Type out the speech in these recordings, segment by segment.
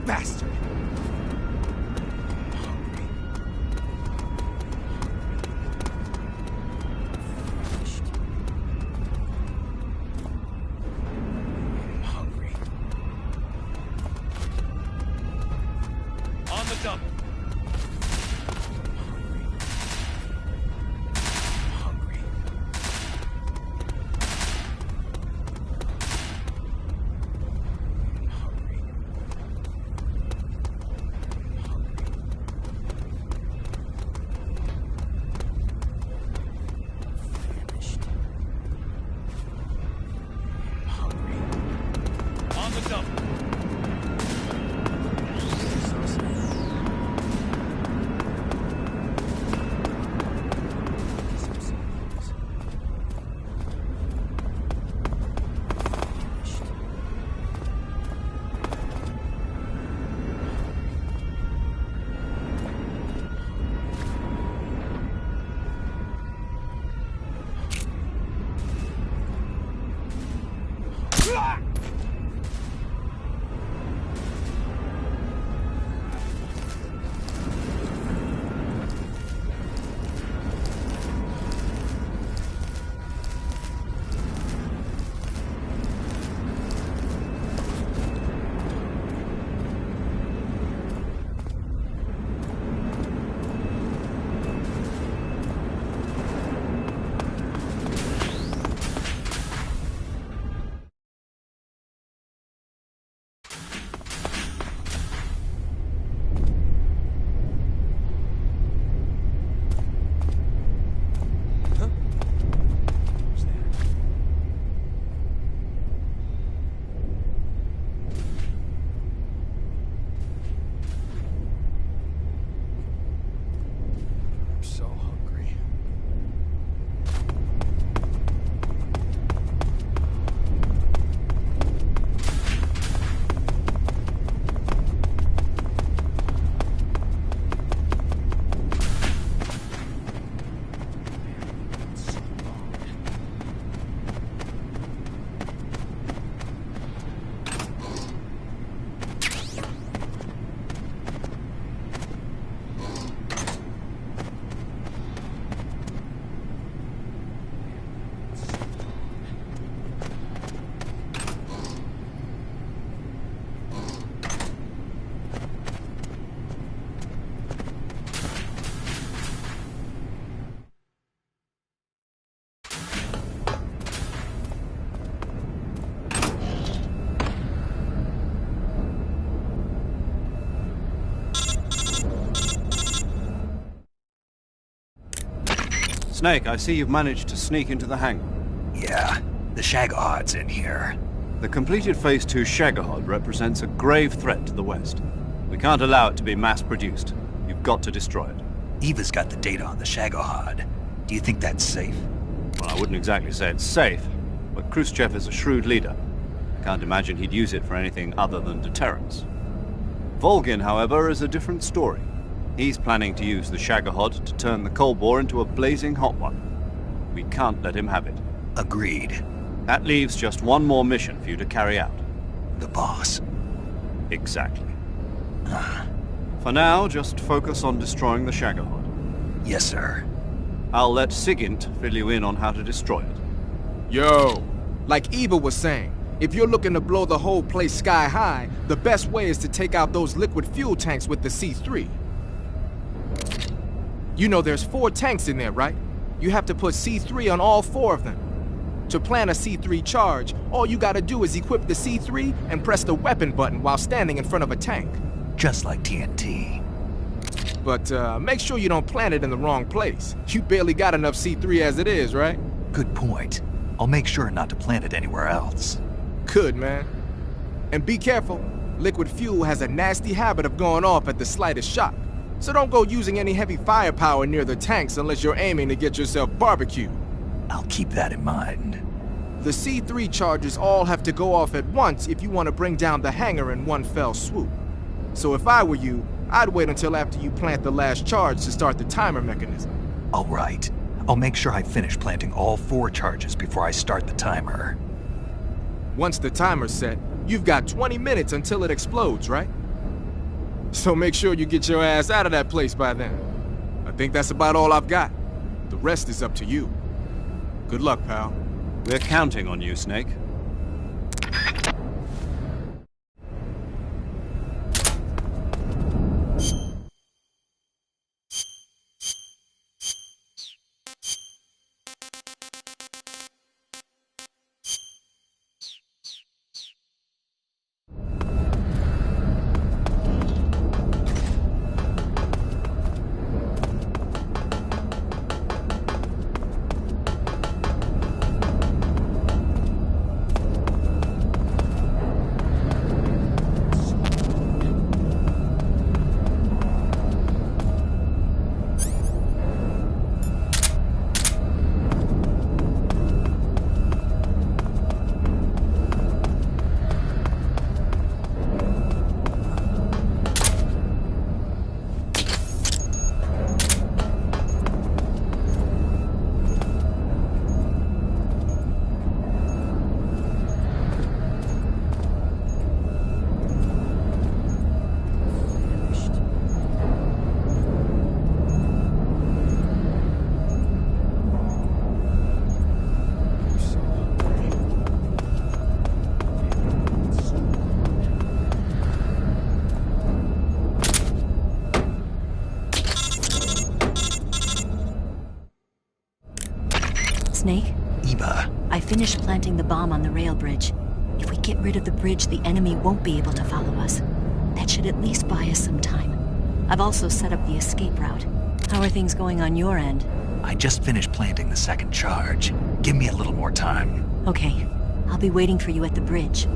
bastard! Snake, I see you've managed to sneak into the hangar. Yeah, the Shagahard's in here. The completed Phase 2 Shagahard represents a grave threat to the West. We can't allow it to be mass-produced. You've got to destroy it. Eva's got the data on the Shagahard. Do you think that's safe? Well, I wouldn't exactly say it's safe, but Khrushchev is a shrewd leader. I can't imagine he'd use it for anything other than deterrence. Volgin, however, is a different story. He's planning to use the Shagahard to turn the Cold War into a blazing hot one. We can't let him have it. Agreed. That leaves just one more mission for you to carry out. The boss. Exactly. For now, just focus on destroying the Shagahard. Yes, sir. I'll let Sigint fill you in on how to destroy it. Yo, like Eva was saying, if you're looking to blow the whole place sky high, the best way is to take out those liquid fuel tanks with the C3. You know there's 4 tanks in there, right? You have to put C3 on all 4 of them. To plan a C3 charge, all you gotta do is equip the C3 and press the weapon button while standing in front of a tank. Just like TNT. But make sure you don't plant it in the wrong place. You barely got enough C3 as it is, right? Good point. I'll make sure not to plant it anywhere else. Good, man. And be careful. Liquid fuel has a nasty habit of going off at the slightest shock. So don't go using any heavy firepower near the tanks unless you're aiming to get yourself barbecued. I'll keep that in mind. The C3 charges all have to go off at once if you want to bring down the hangar in one fell swoop. So if I were you, I'd wait until after you plant the last charge to start the timer mechanism. All right. I'll make sure I finish planting all 4 charges before I start the timer. Once the timer's set, you've got 20 minutes until it explodes, right? So make sure you get your ass out of that place by then. I think that's about all I've got. The rest is up to you. Good luck, pal. We're counting on you, Snake. Snake? Eva. I finished planting the bomb on the rail bridge. If we get rid of the bridge, the enemy won't be able to follow us. That should at least buy us some time. I've also set up the escape route. How are things going on your end? I just finished planting the second charge. Give me a little more time. Okay. I'll be waiting for you at the bridge.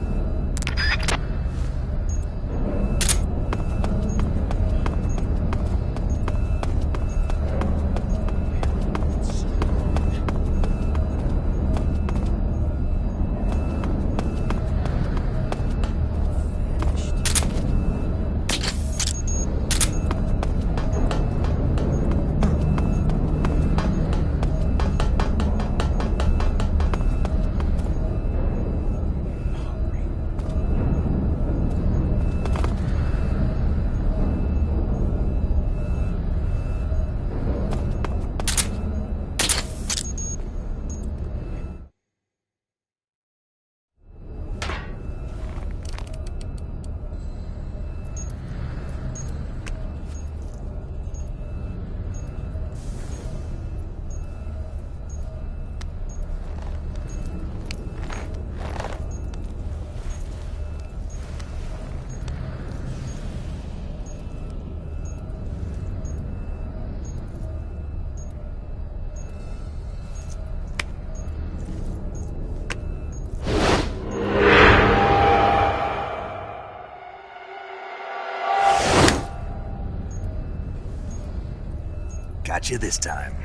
Got you this time.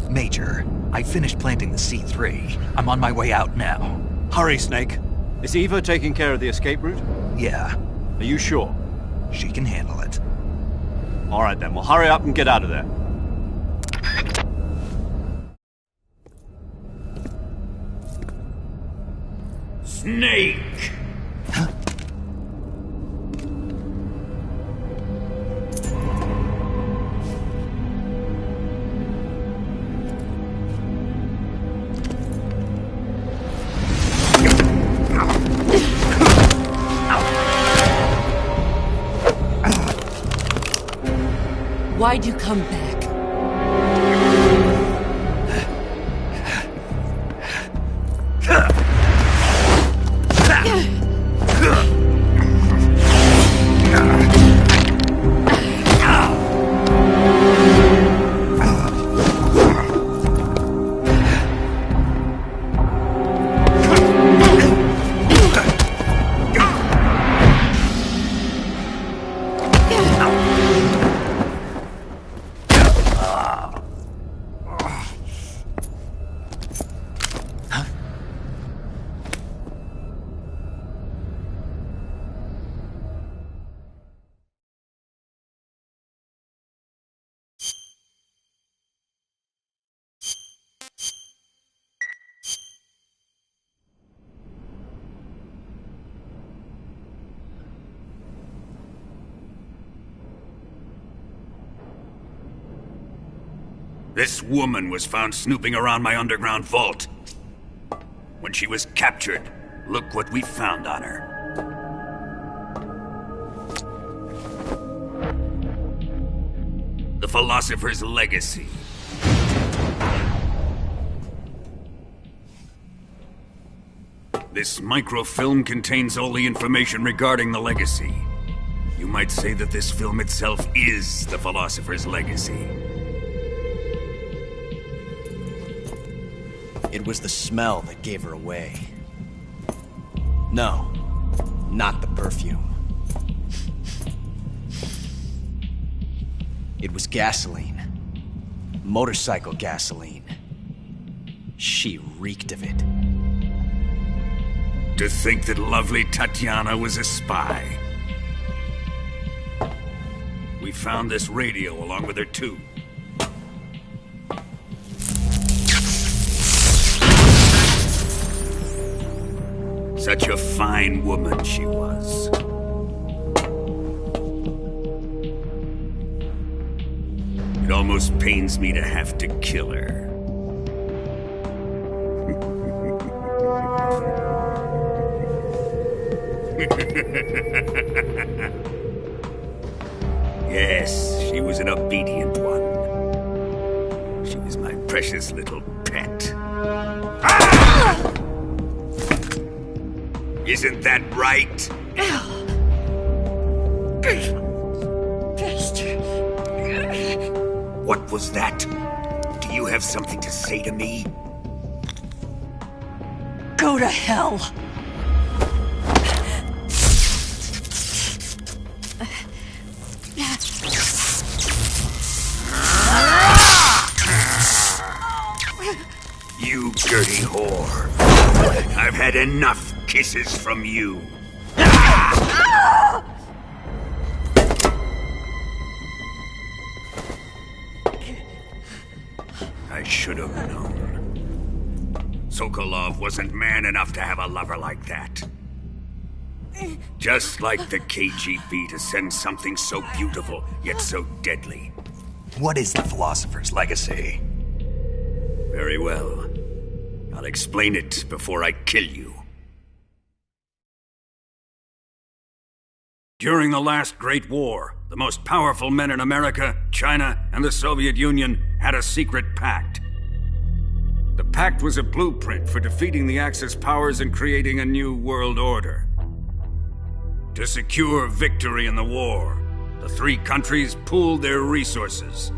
Major, I finished planting the C3. I'm on my way out now. Hurry, Snake. Is Eva taking care of the escape route? Yeah, Are you sure? she can handle it. All right then, well hurry up and get out of there. Snake! Why'd you come back? This woman was found snooping around my underground vault. When she was captured, look what we found on her. The Philosopher's Legacy. This microfilm contains all the information regarding the legacy. You might say that this film itself is the Philosopher's Legacy. It was the smell that gave her away. No, not the perfume. It was gasoline. Motorcycle gasoline. She reeked of it. To think that lovely Tatiana was a spy. We found this radio along with her too. Such a fine woman she was. It almost pains me to have to kill her. Yes, she was an obedient one. She was my precious little pet. Ah! Isn't that right? What was that? Do you have something to say to me? Go to hell. You dirty whore. I've had enough kisses from you. I should have known. Sokolov wasn't man enough to have a lover like that. Just like the KGB to send something so beautiful, yet so deadly. What is the Philosopher's Legacy? Very well. I'll explain it before I kill you. During the last Great War, the most powerful men in America, China, and the Soviet Union had a secret pact. The pact was a blueprint for defeating the Axis powers and creating a new world order. To secure victory in the war, the three countries pooled their resources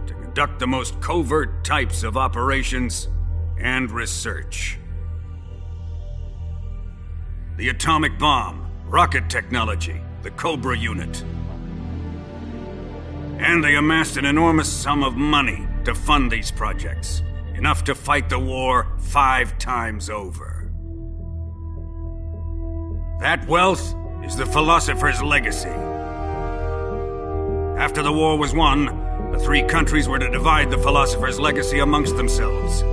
to conduct the most covert types of operations and research. The atomic bomb, rocket technology, the Cobra unit. And they amassed an enormous sum of money to fund these projects, enough to fight the war 5 times over. That wealth is the Philosopher's Legacy. After the war was won, the three countries were to divide the Philosopher's Legacy amongst themselves.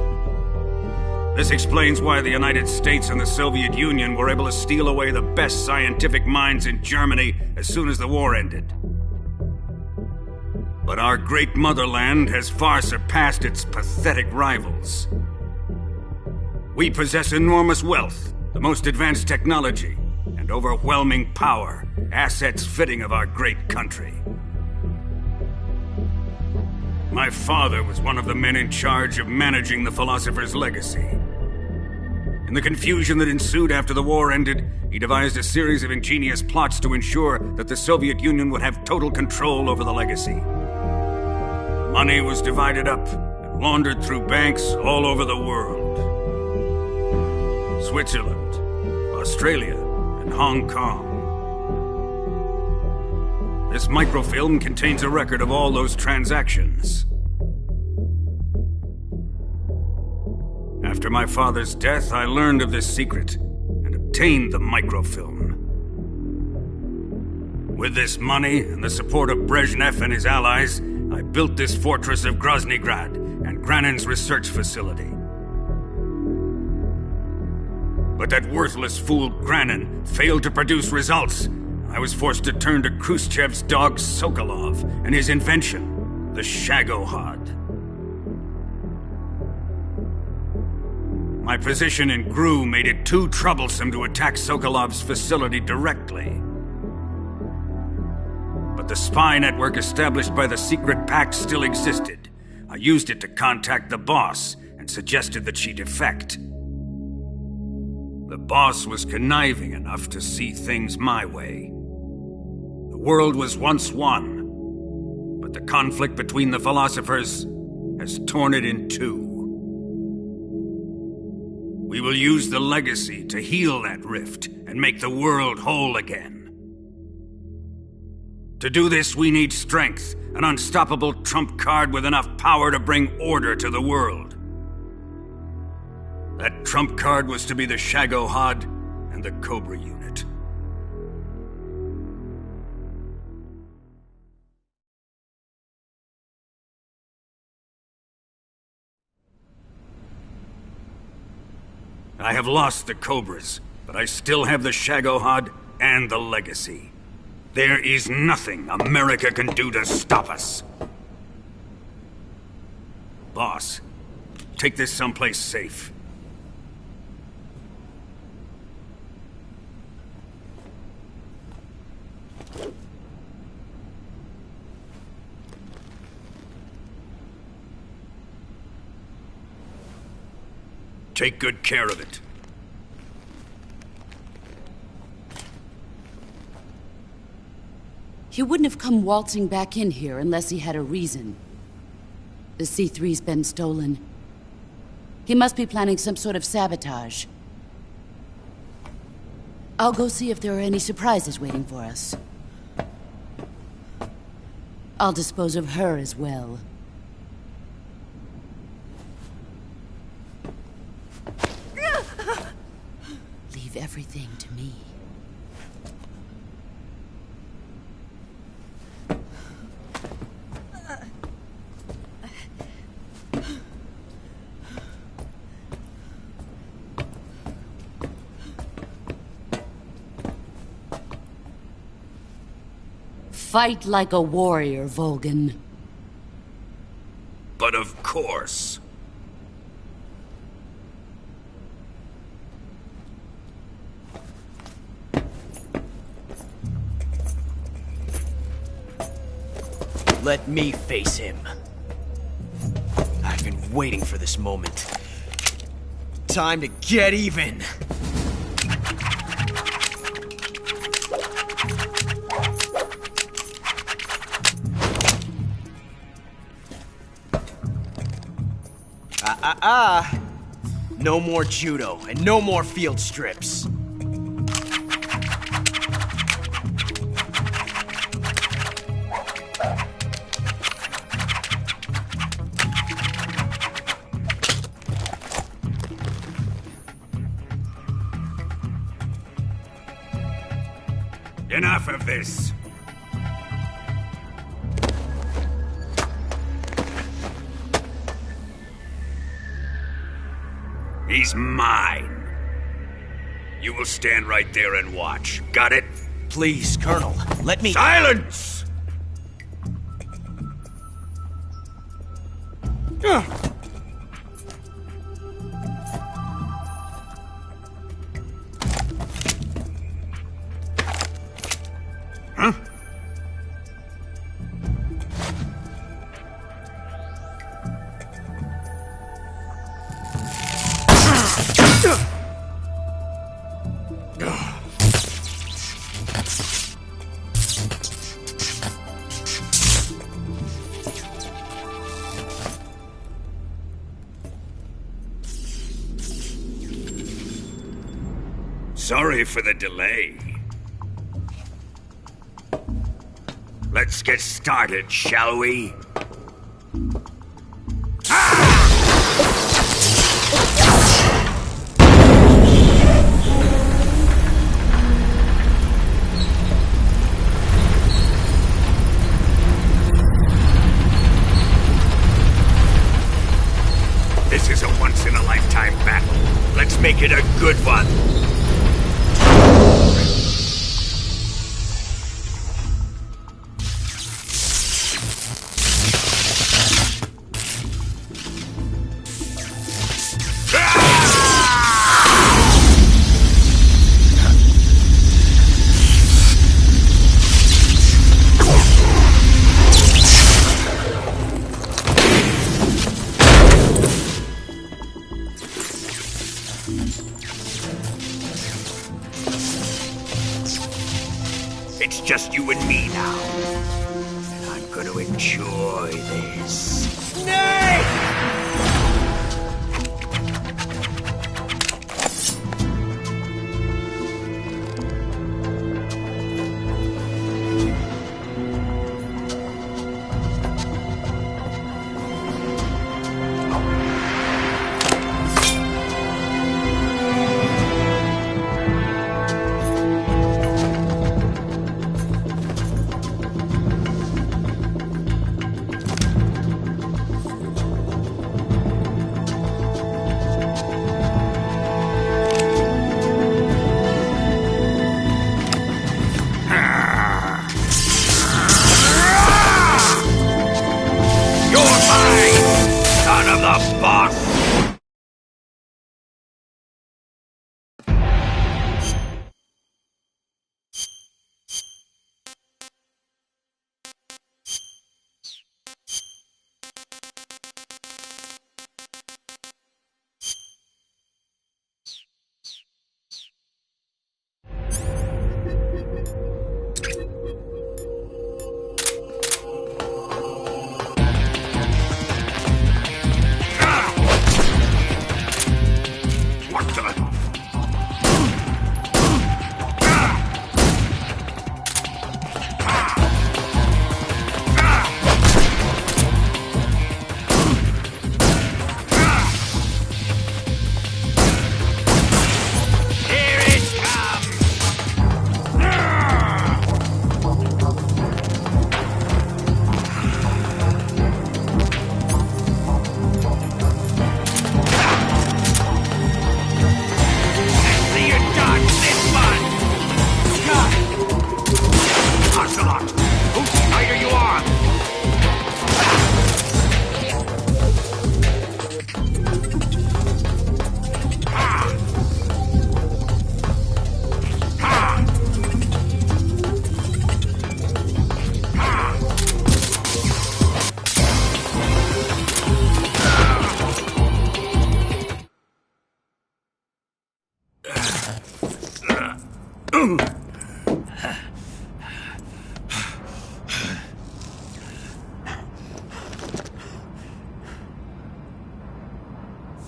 This explains why the United States and the Soviet Union were able to steal away the best scientific minds in Germany as soon as the war ended. But our great motherland has far surpassed its pathetic rivals. We possess enormous wealth, the most advanced technology, and overwhelming power, assets fitting of our great country. My father was one of the men in charge of managing the Philosopher's Legacy. In the confusion that ensued after the war ended, he devised a series of ingenious plots to ensure that the Soviet Union would have total control over the legacy. Money was divided up and laundered through banks all over the world. Switzerland, Australia, and Hong Kong. This microfilm contains a record of all those transactions. After my father's death, I learned of this secret and obtained the microfilm. With this money and the support of Brezhnev and his allies, I built this fortress of Groznygrad and Granin's research facility. But that worthless fool Granin failed to produce results. I was forced to turn to Khrushchev's dog Sokolov and his invention, the Shagohod. My position in GRU made it too troublesome to attack Sokolov's facility directly. But the spy network established by the secret pact still existed. I used it to contact the boss and suggested that she defect. The boss was conniving enough to see things my way. The world was once one, but the conflict between the philosophers has torn it in two. We will use the legacy to heal that rift and make the world whole again. To do this, we need strength, an unstoppable trump card with enough power to bring order to the world. That trump card was to be the Shagohod and the Cobra unit. I have lost the Cobras, but I still have the Shagohod and the legacy. There is nothing America can do to stop us. Boss, take this someplace safe. Take good care of it. He wouldn't have come waltzing back in here unless he had a reason. The C3's been stolen. He must be planning some sort of sabotage. I'll go see if there are any surprises waiting for us. I'll dispose of her as well. Leave everything to me. Fight like a warrior, Volgin. But of course. Let me face him. I've been waiting for this moment. Time to get even! No more judo, and no more field strips. Enough of this. He's mine. You will stand right there and watch. Got it? Please, Colonel, let me— Silence! Huh? Sorry for the delay. Let's get started, shall we? This is a once-in-a-lifetime battle. Let's make it a good one. Ah! It's just you and me now. And I'm gonna enjoy this.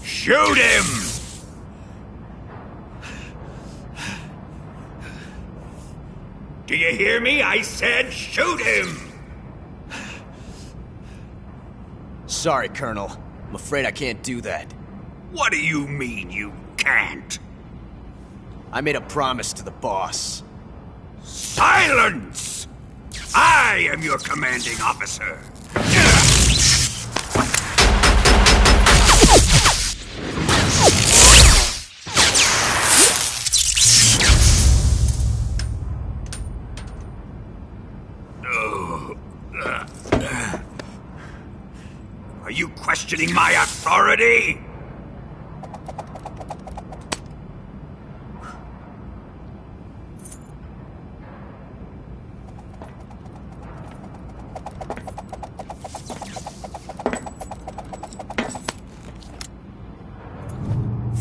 Shoot him! Do you hear me? I said shoot him! Sorry, Colonel. I'm afraid I can't do that. What do you mean you can't? I made a promise to the boss. Silence! I am your commanding officer. Are you questioning my authority?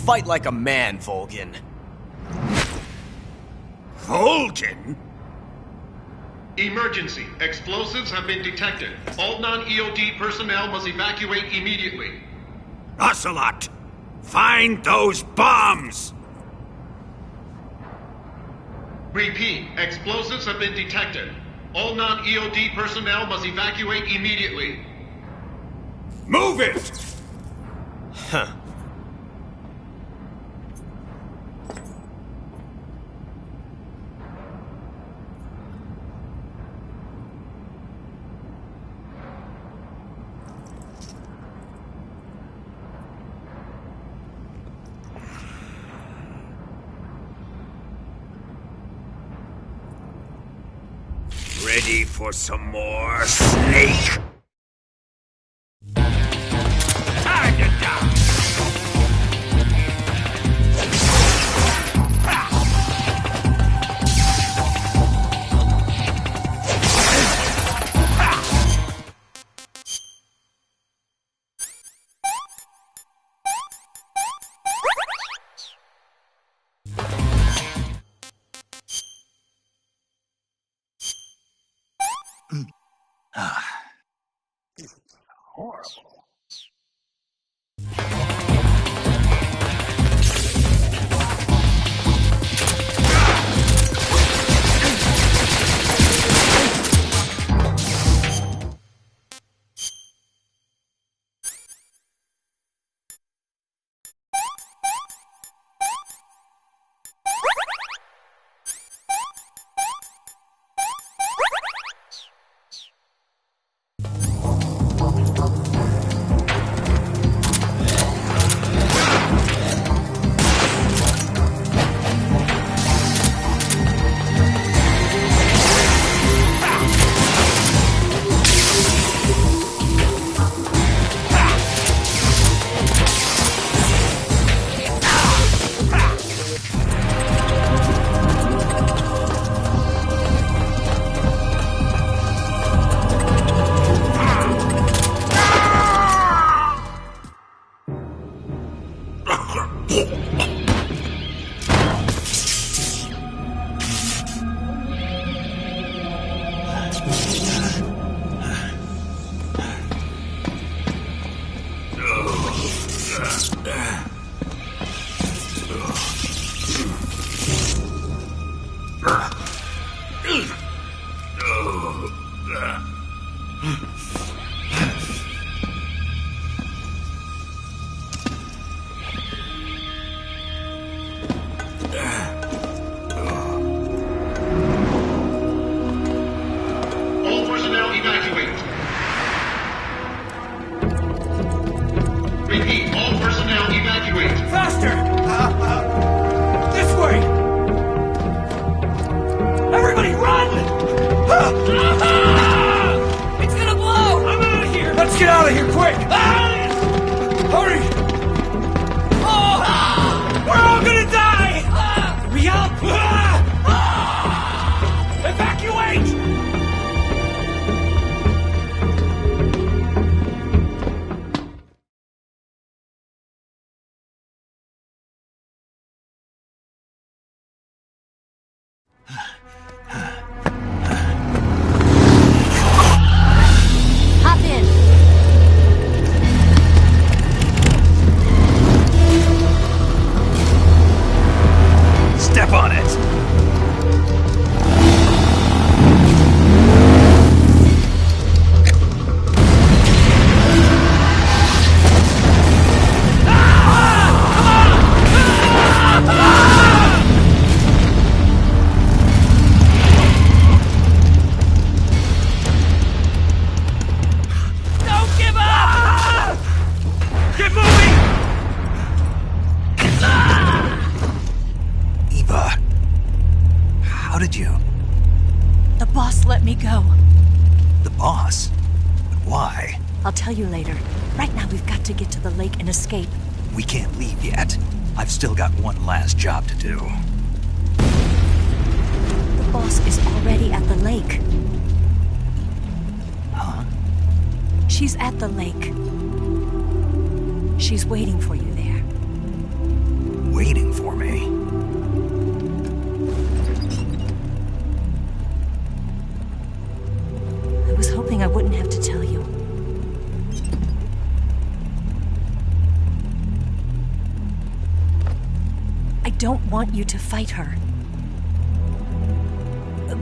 Fight like a man, Volgin. Volgin? Emergency. Explosives have been detected. All non-EOD personnel must evacuate immediately. Ocelot! Find those bombs! Repeat. Explosives have been detected. All non-EOD personnel must evacuate immediately. Move it! Huh. Ready for some more, Snake? All personnel evacuate. Repeat, all personnel evacuate. Faster! This way! Everybody run! It's gonna blow! I'm out of here! Let's get out of here quick! Hurry! We're all gonna die! Hurry up! Evacuate! Hop in. Step on it! Don't give up! Get moving! Eva, how did you... The boss let me go. The boss? But why? I'll tell you later. Right now, we've got to get to the lake and escape. We can't leave yet. I've still got one last job to do. The boss is already at the lake. Huh? She's at the lake. She's waiting for you there. Waiting for me? I was hoping I wouldn't have to tell you. I don't want you to fight her.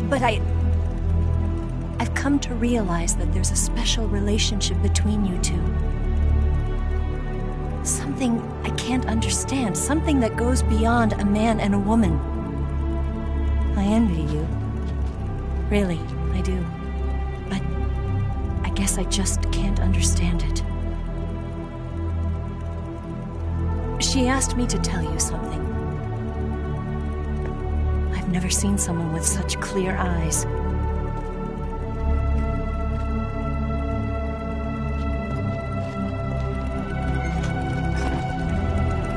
But I've come to realize that there's a special relationship between you two. Something I can't understand. Something that goes beyond a man and a woman. I envy you. Really, I do. But I guess I just can't understand it. She asked me to tell you something. I've never seen someone with such clear eyes.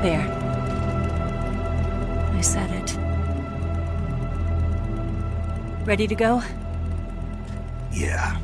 There. I said it. Ready to go? Yeah.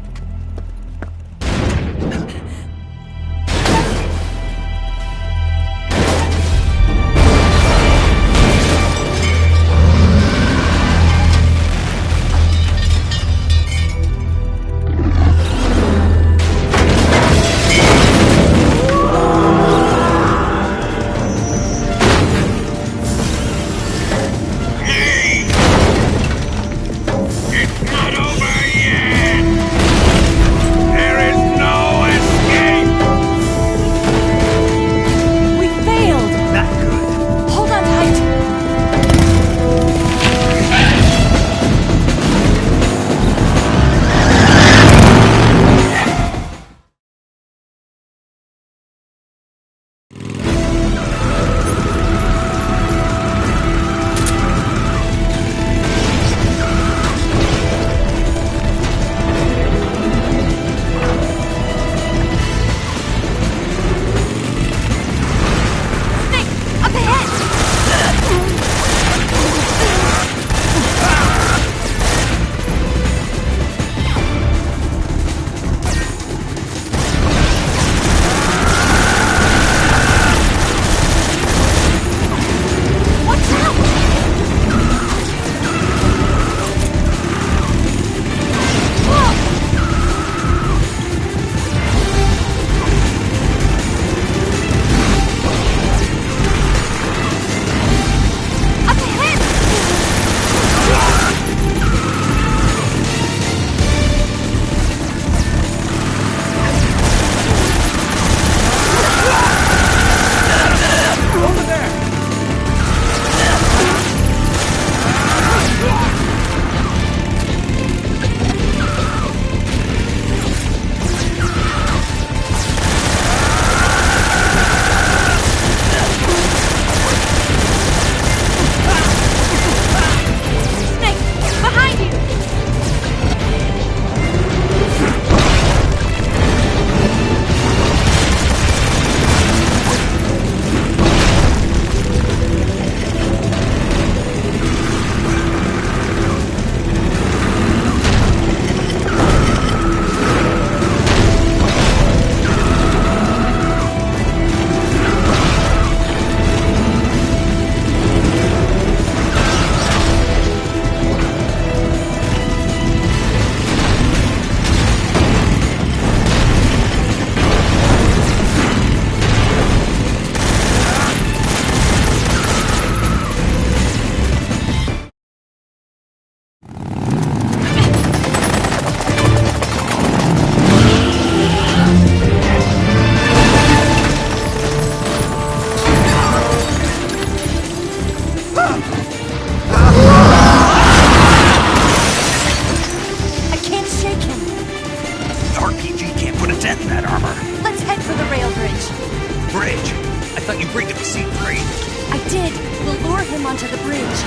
lure him onto the bridge.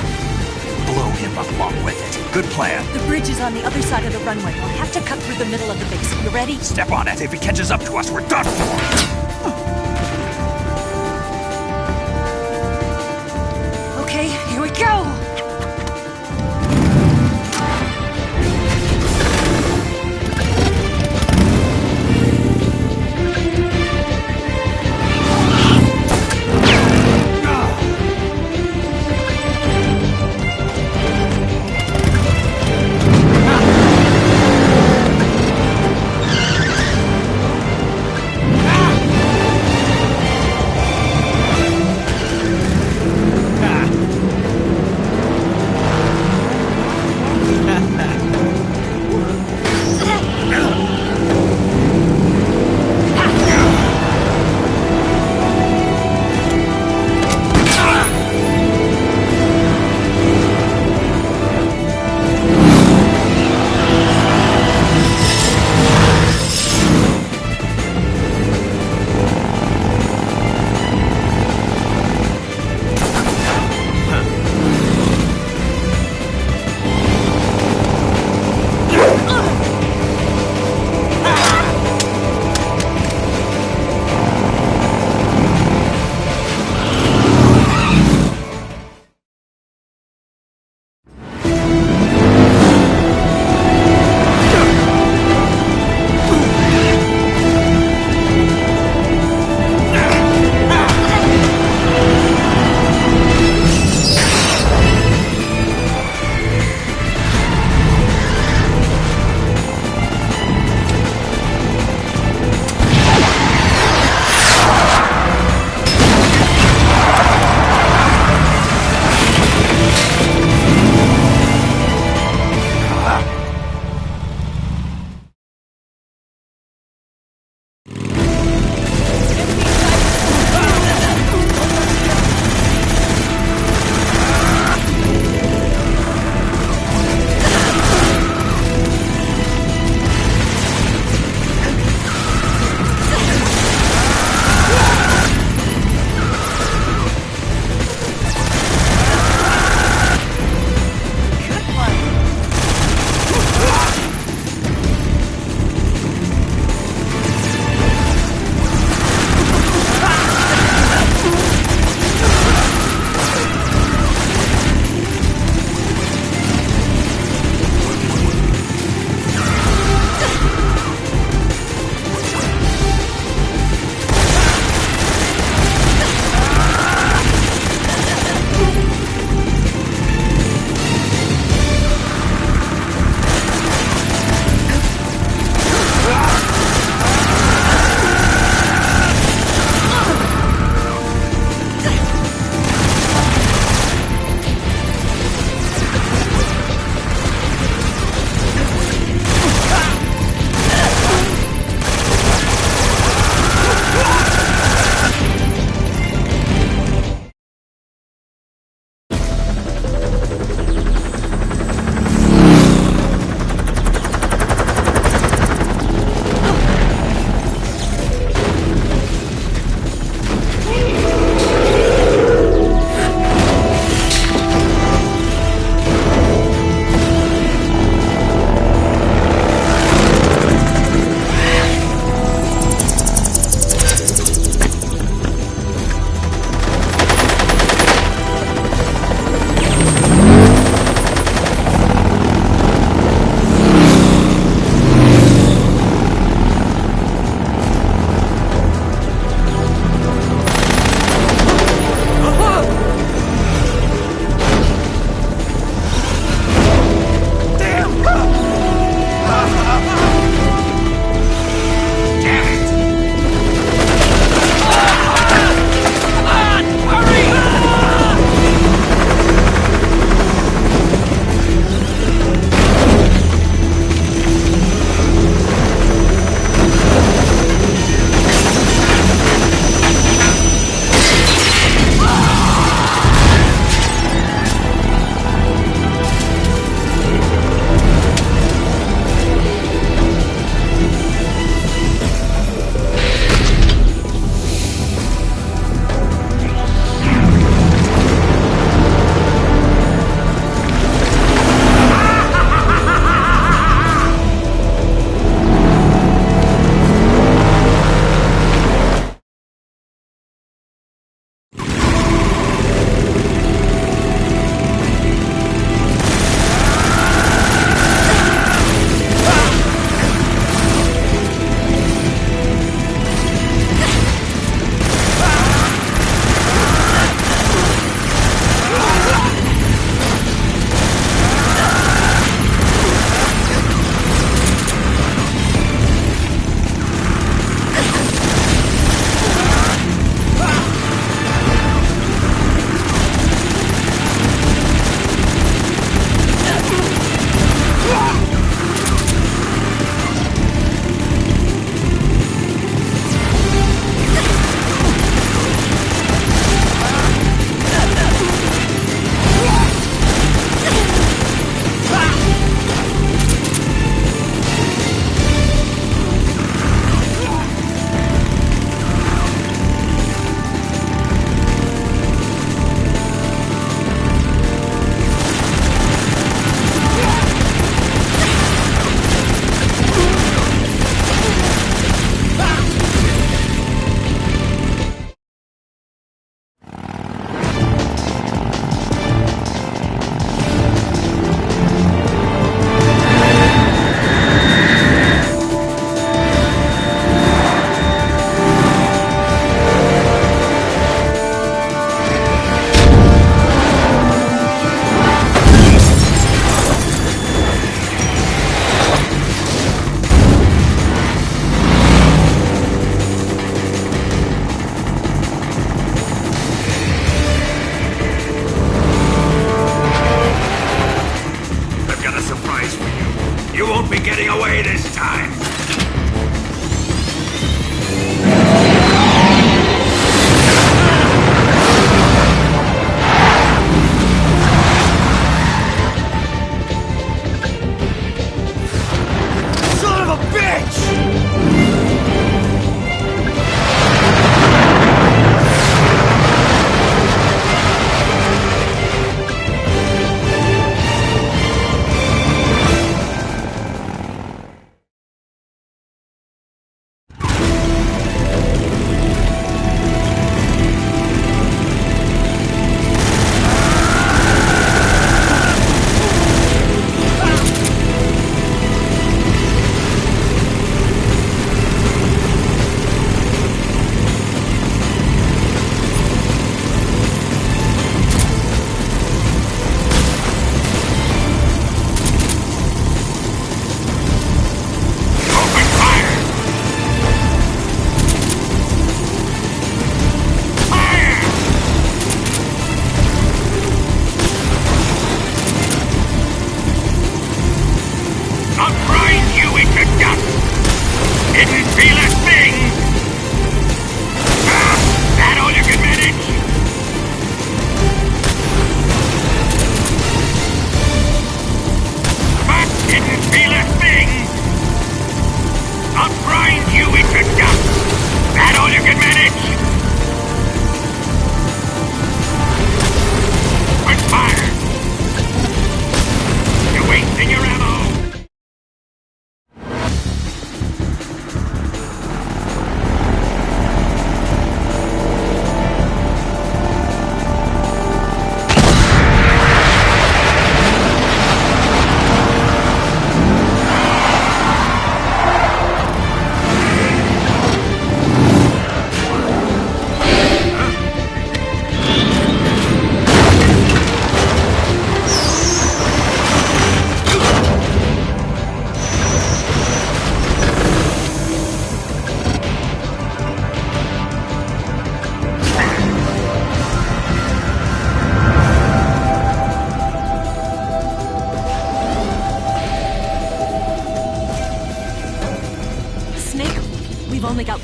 Blow him along with it. Good plan. The bridge is on the other side of the runway. We'll have to cut through the middle of the base. You ready? Step on it. If he catches up to us, we're done for. Okay, here we go!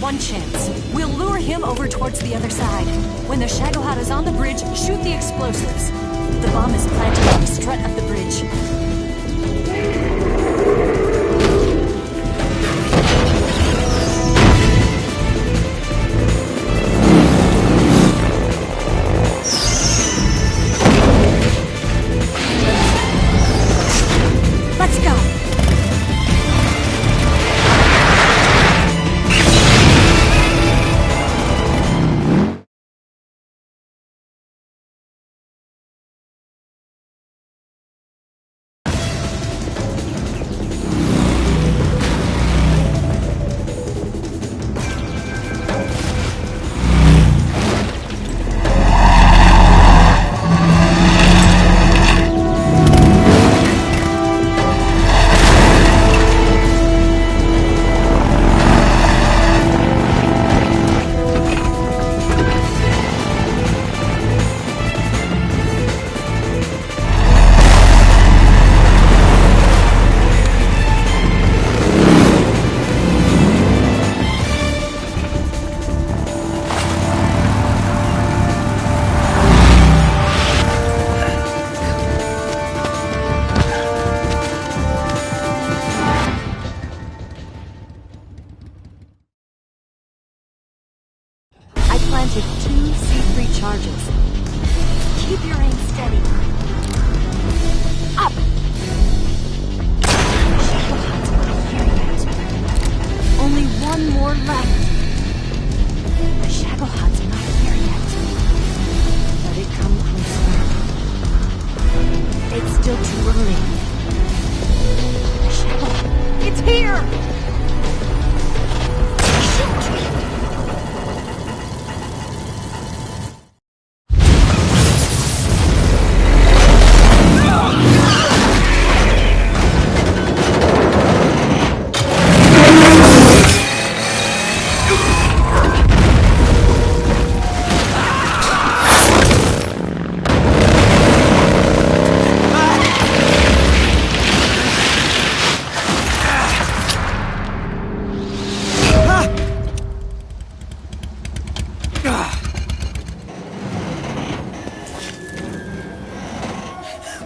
one chance. We'll lure him over towards the other side. When the Shagohod is on the bridge, shoot the explosives. The bomb is planted on the strut of the bridge. Let's go! Planted 2 C3 charges. Keep your aim steady. Up! Shagohod's not here yet. Only one more left. The Shagohod's not here yet. Let it come closer. It's still too early. The Shagohod, it's here! Shoot!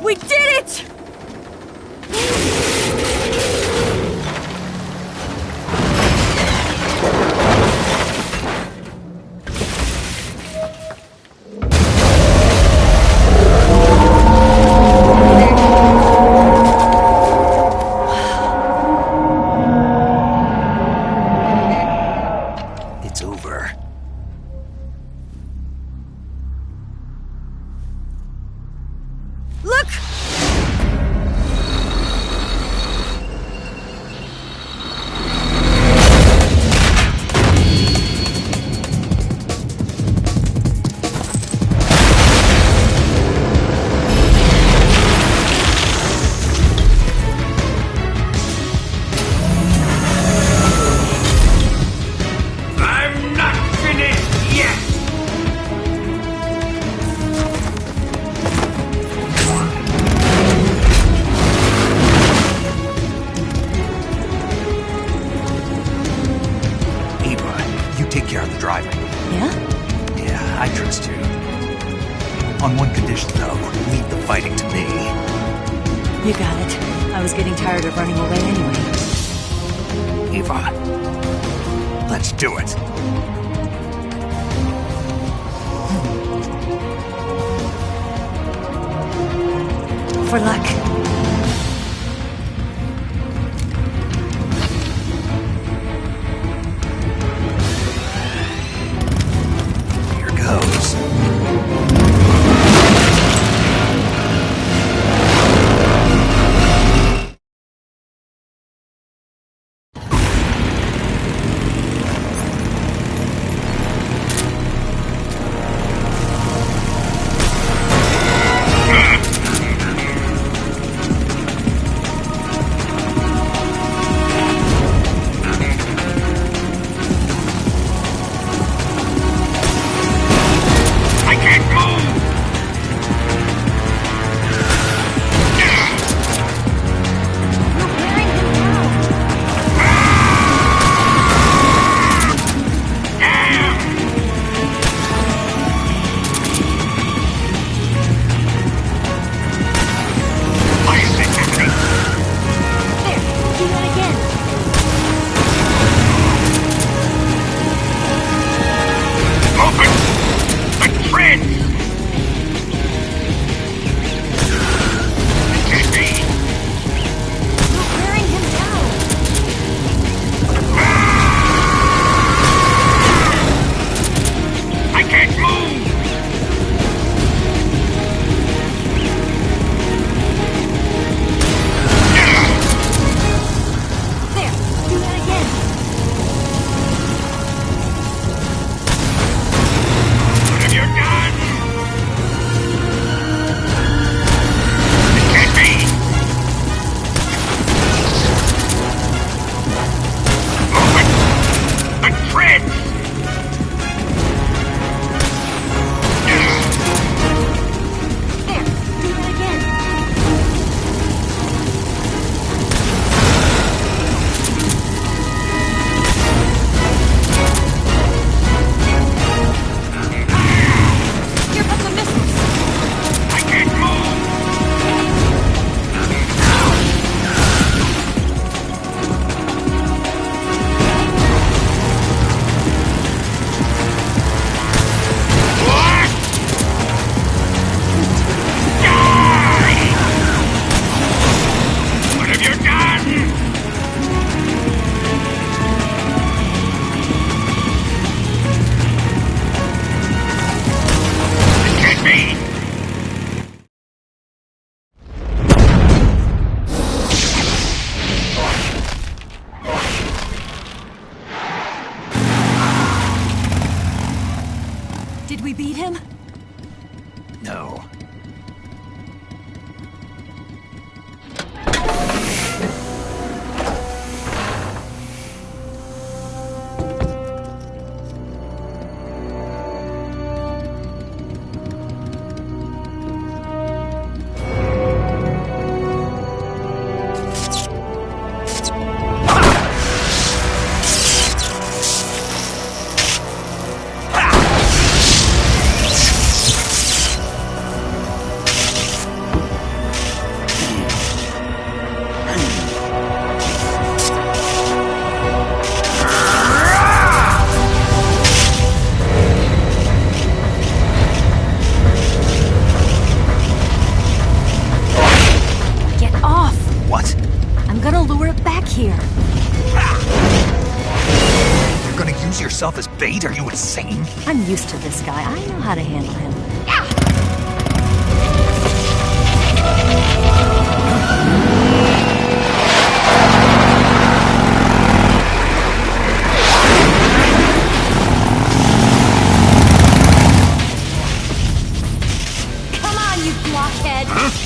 We did it! It's over. Look! I'm not finished yet! Ava, you take care of the driving. Yeah? Yeah, I trust you. On one condition, though, leave the fighting to me. You got it. I was getting tired of running away anyway. Ava, let's do it. For luck. Here goes. here. You're gonna use yourself as bait? Are you insane? I'm used to this guy. I know how to handle him. Come on, you blockhead!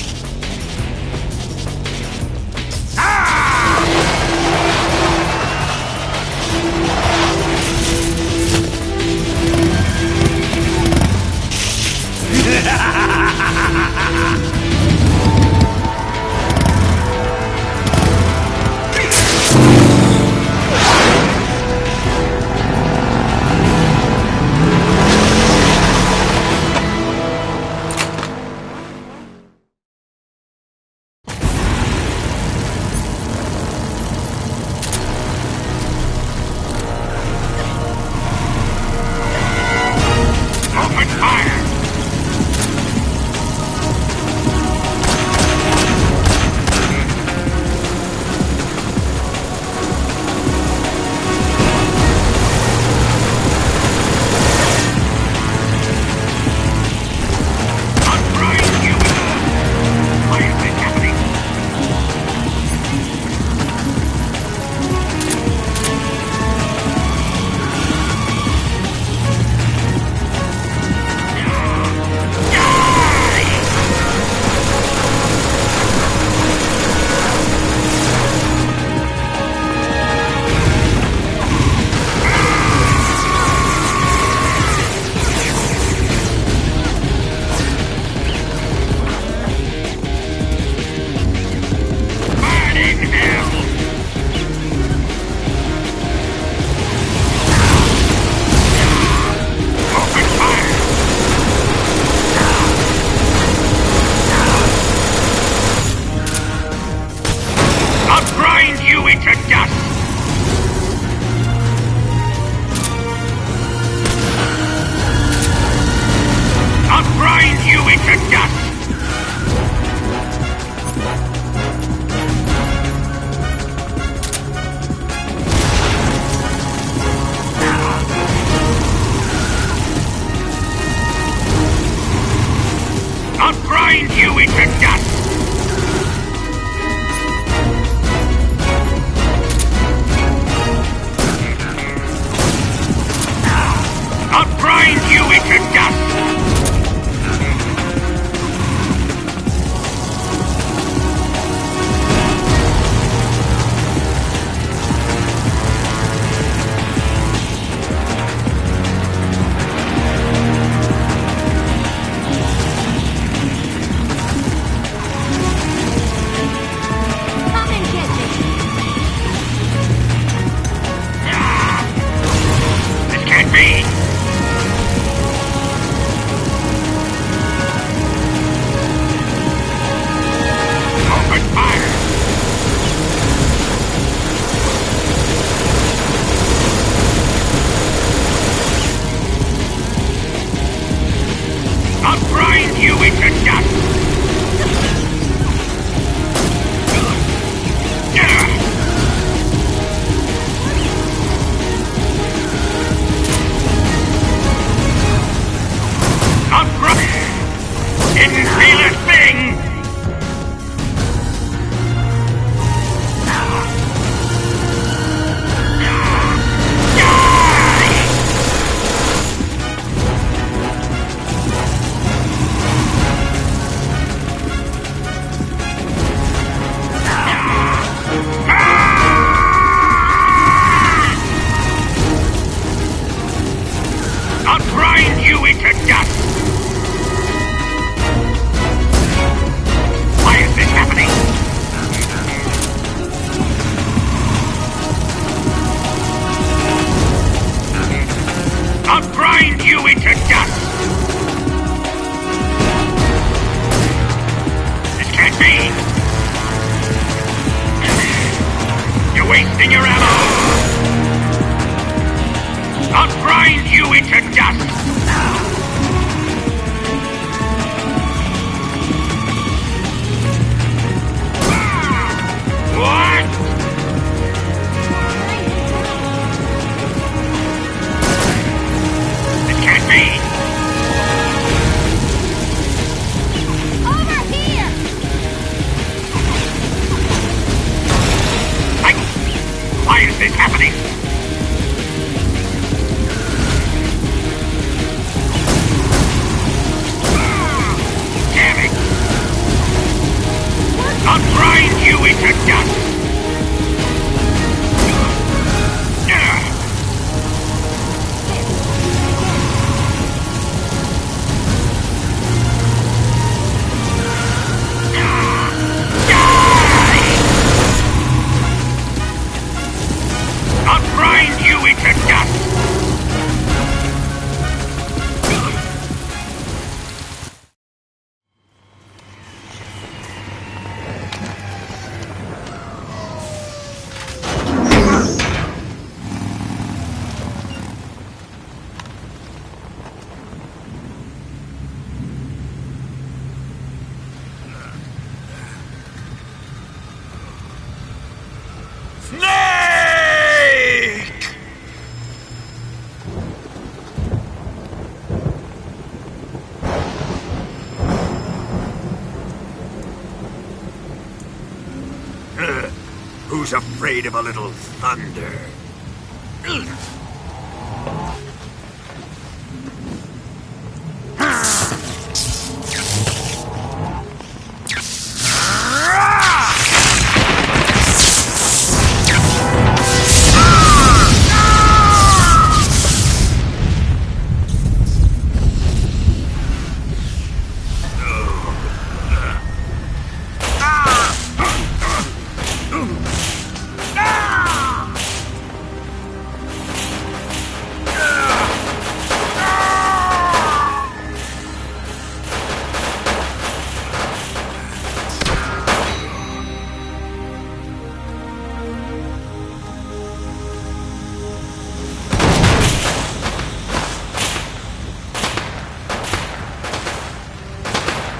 Who's afraid of a little thunder?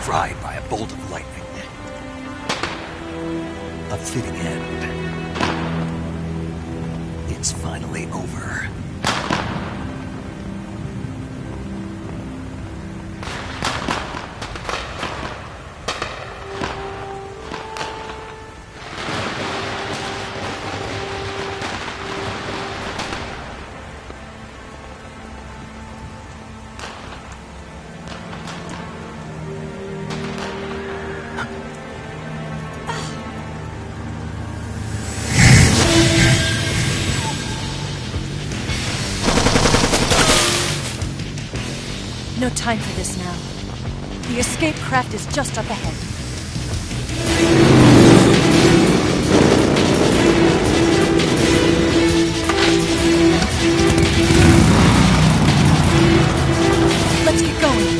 Fried by a bolt of lightning. A fitting end. It's finally over. No time for this now. The escape craft is just up ahead. Let's get going.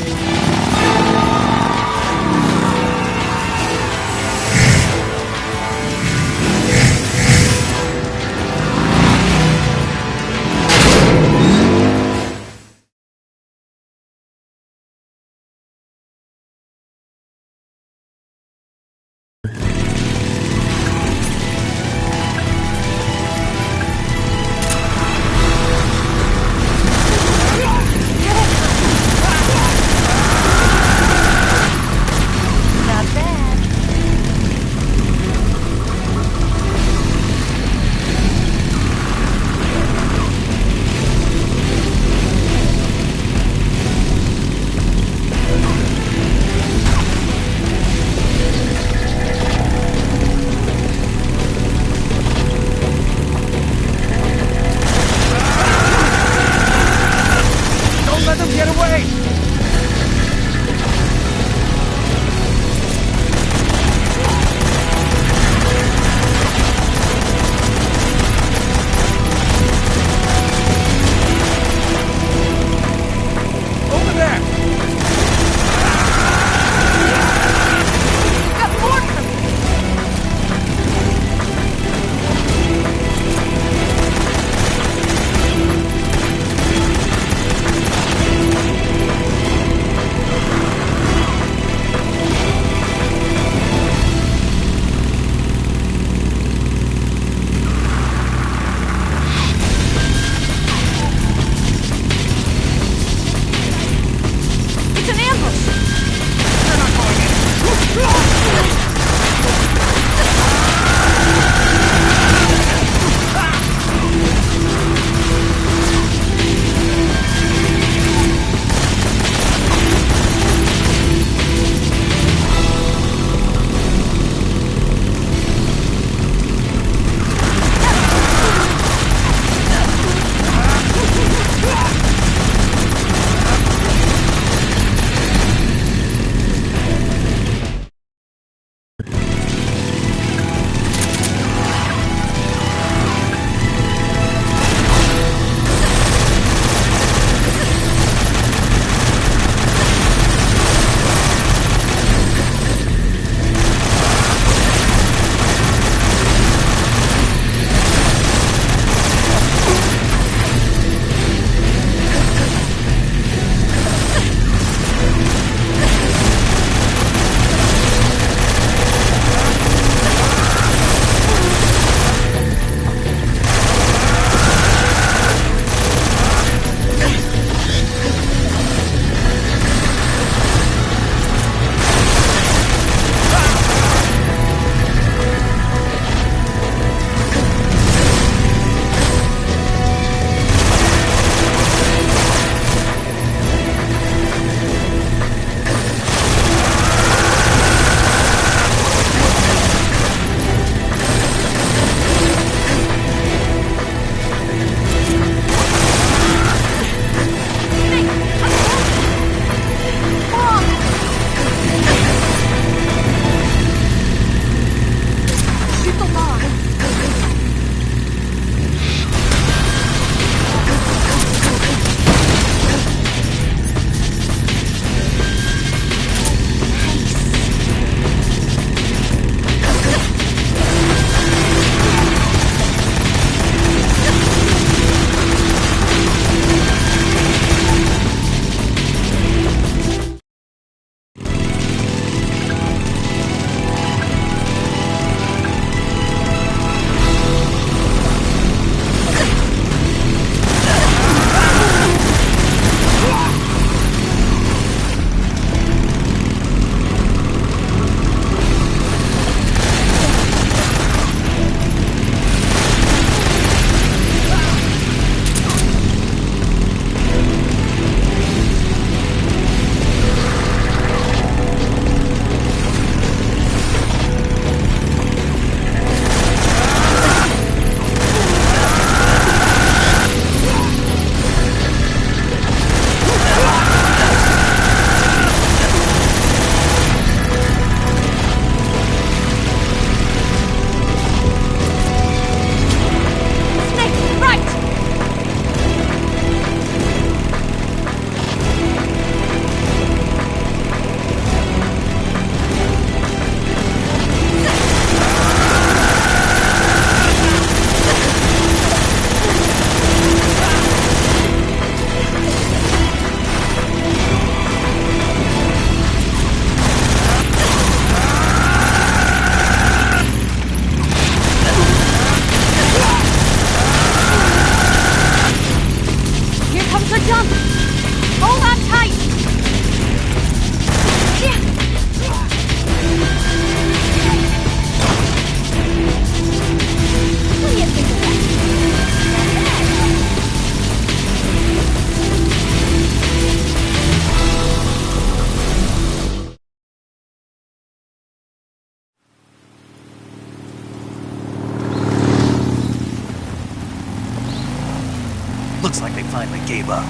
finally gave up.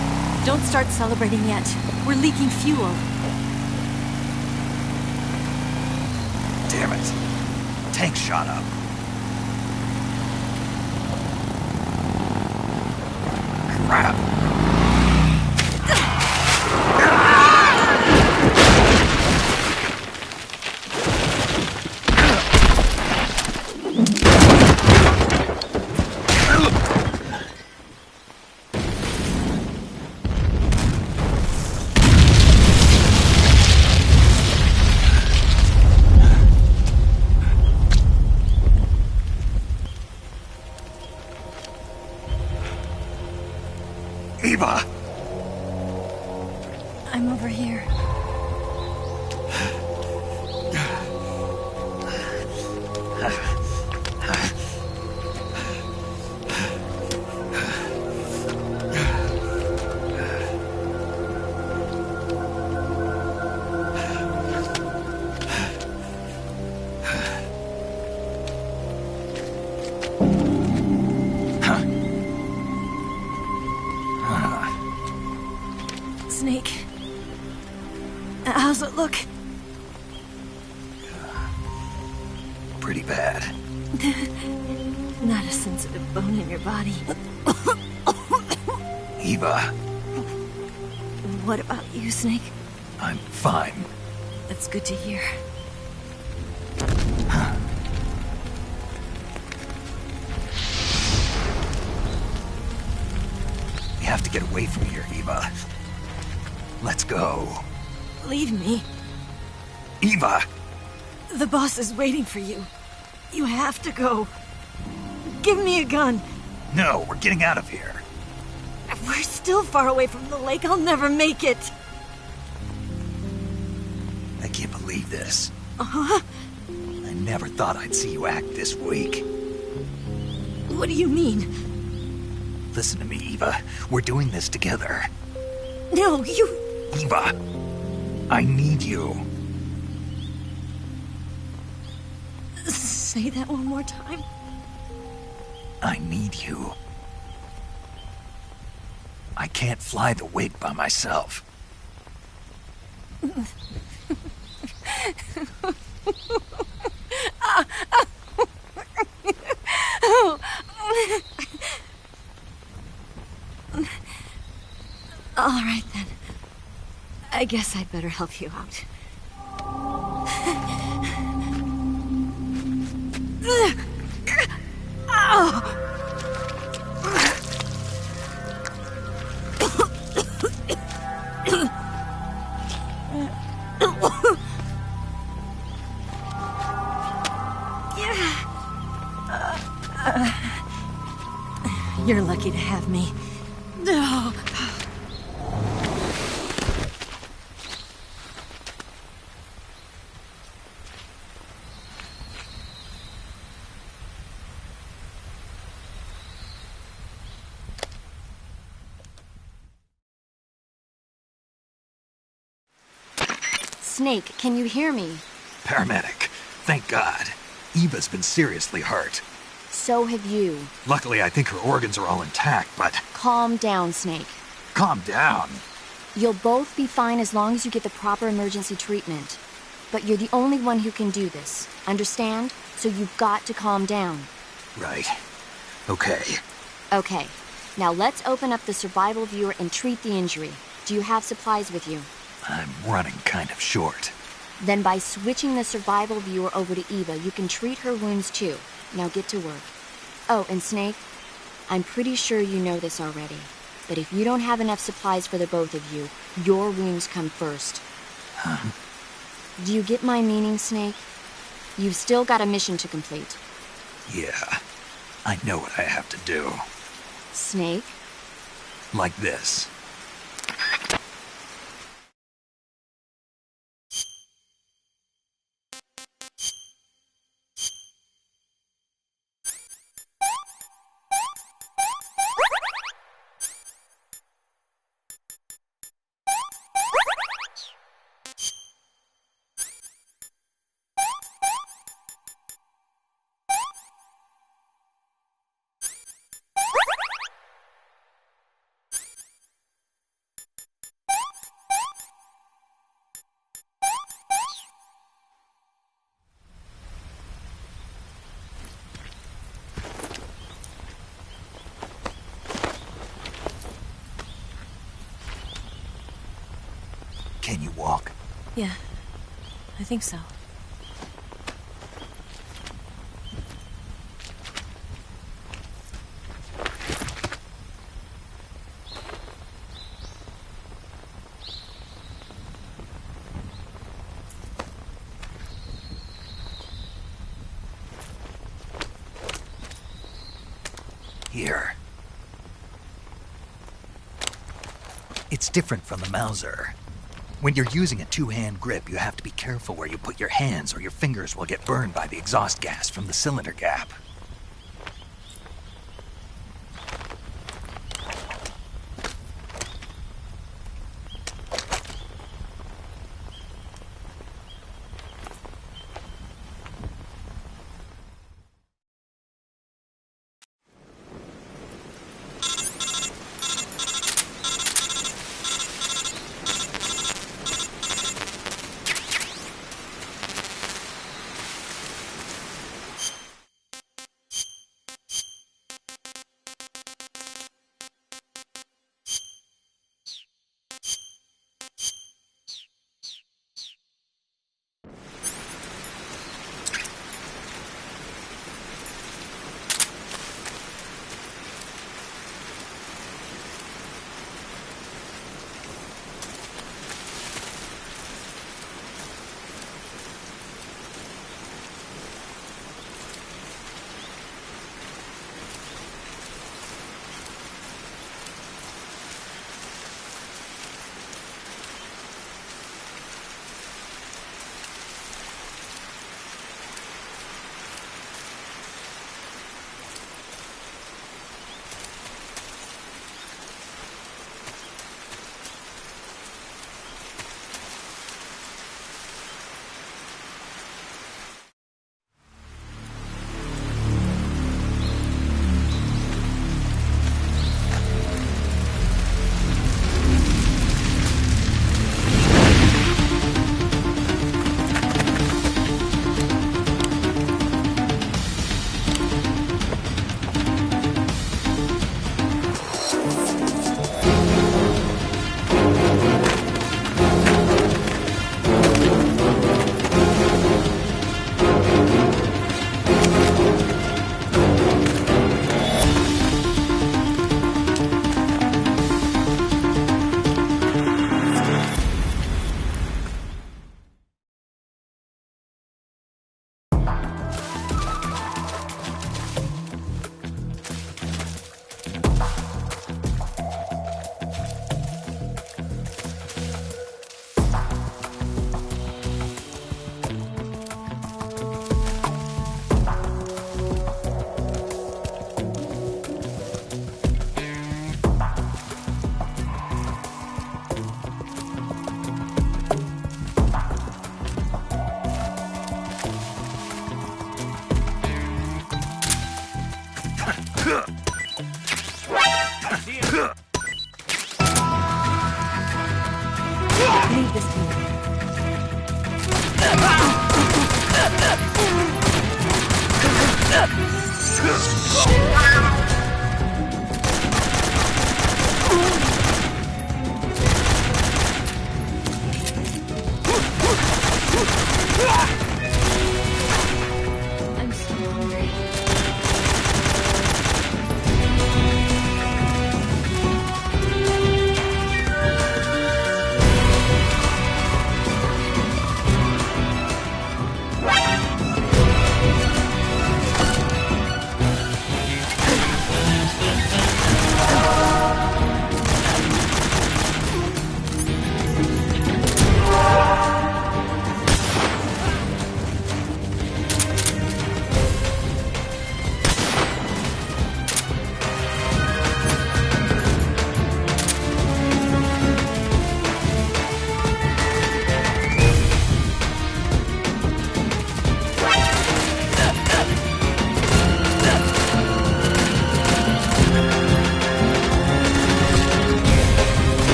Don't start celebrating yet. We're leaking fuel. Damn it. Tank shot up. Crap. Eva! I'm over here. Snake. How's it look? Pretty bad. Not a sensitive bone in your body. Eva, What about you, Snake? I'm fine. That's good to hear. We have to get away from here, Eva. Let's go. Leave me. Eva! The boss is waiting for you. You have to go. Give me a gun. No, we're getting out of here. We're still far away from the lake. I'll never make it. I can't believe this. Uh-huh. I never thought I'd see you act this weak. What do you mean? Listen to me, Eva. We're doing this together. No, you... Eva, I need you. Say that one more time. I need you. I can't fly the wig by myself. All right, then. I guess I'd better help you out. You're lucky to have me. No. Snake, can you hear me? Paramedic, thank God. Eva's been seriously hurt. So have you. Luckily, I think her organs are all intact, but... Calm down, Snake. Calm down. You'll both be fine as long as you get the proper emergency treatment. But you're the only one who can do this. Understand? So you've got to calm down. Right. Okay. Okay. Now let's open up the survival viewer and treat the injury. Do you have supplies with you? I'm running kind of short. Then by switching the survival viewer over to Eva, you can treat her wounds too. Now get to work. Oh, and Snake, I'm pretty sure you know this already, but if you don't have enough supplies for the both of you, your wounds come first. Huh? Do you get my meaning, Snake? You've still got a mission to complete. Yeah. I know what I have to do. Snake? Like this. Yeah, I think so. Here. It's different from the Mauser. When you're using a two-hand grip, you have to be careful where you put your hands or your fingers will get burned by the exhaust gas from the cylinder gap.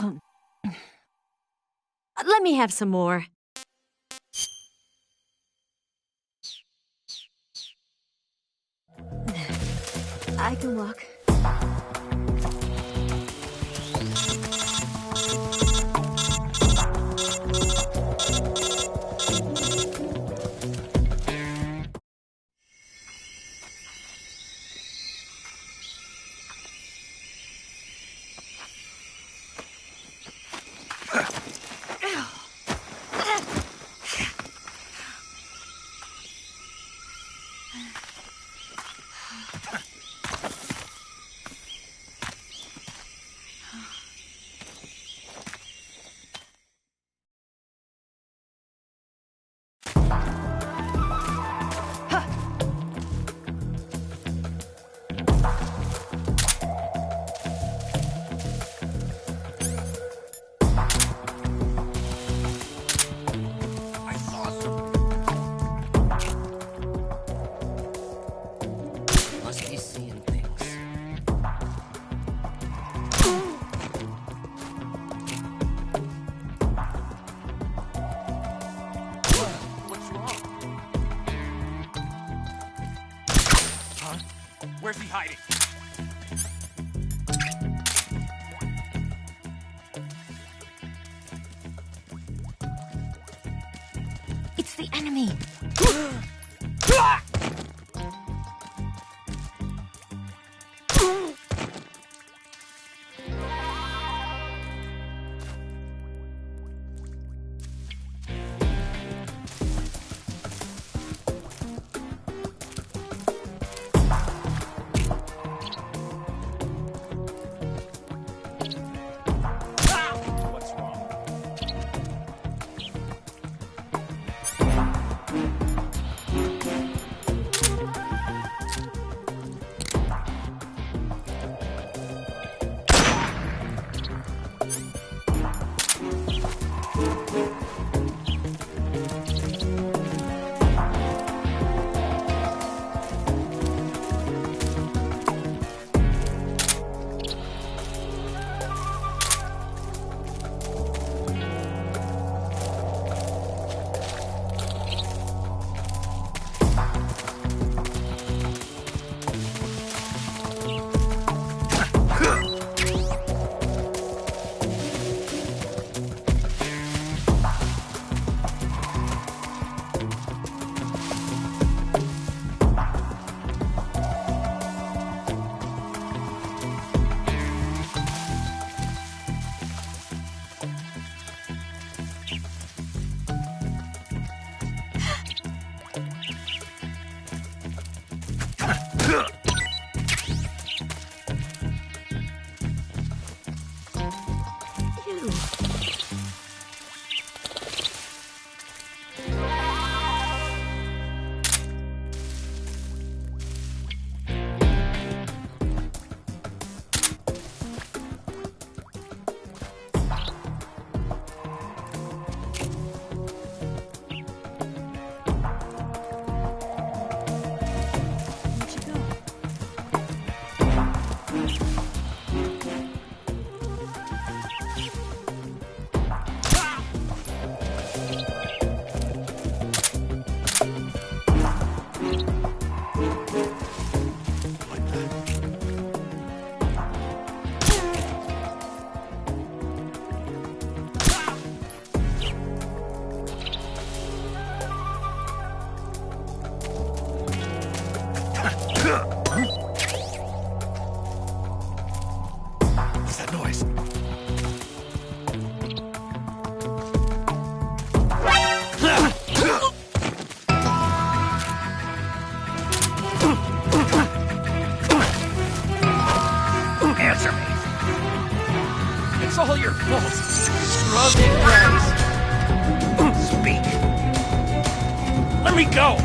Let me have some more. I can walk. Where's he hiding? It's the enemy. all your fault. Scrubby guys. Speak. Let me go.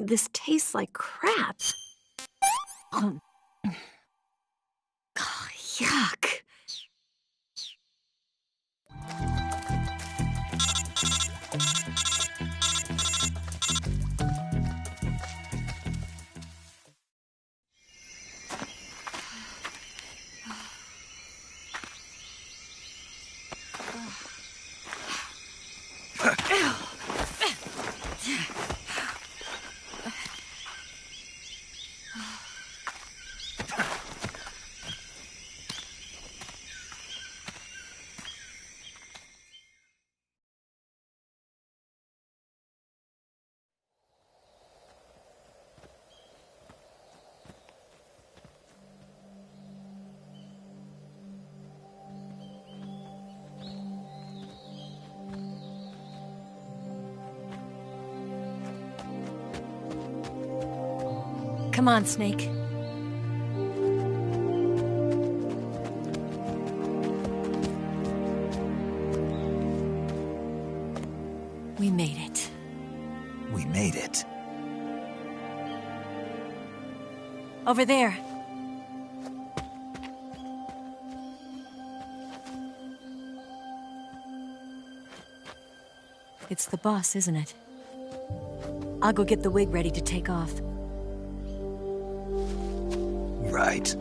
this tastes like crap. Oh, yuck. Come on, Snake. We made it. We made it. Over there. It's the boss, isn't it? I'll go get the wig ready to take off. Right.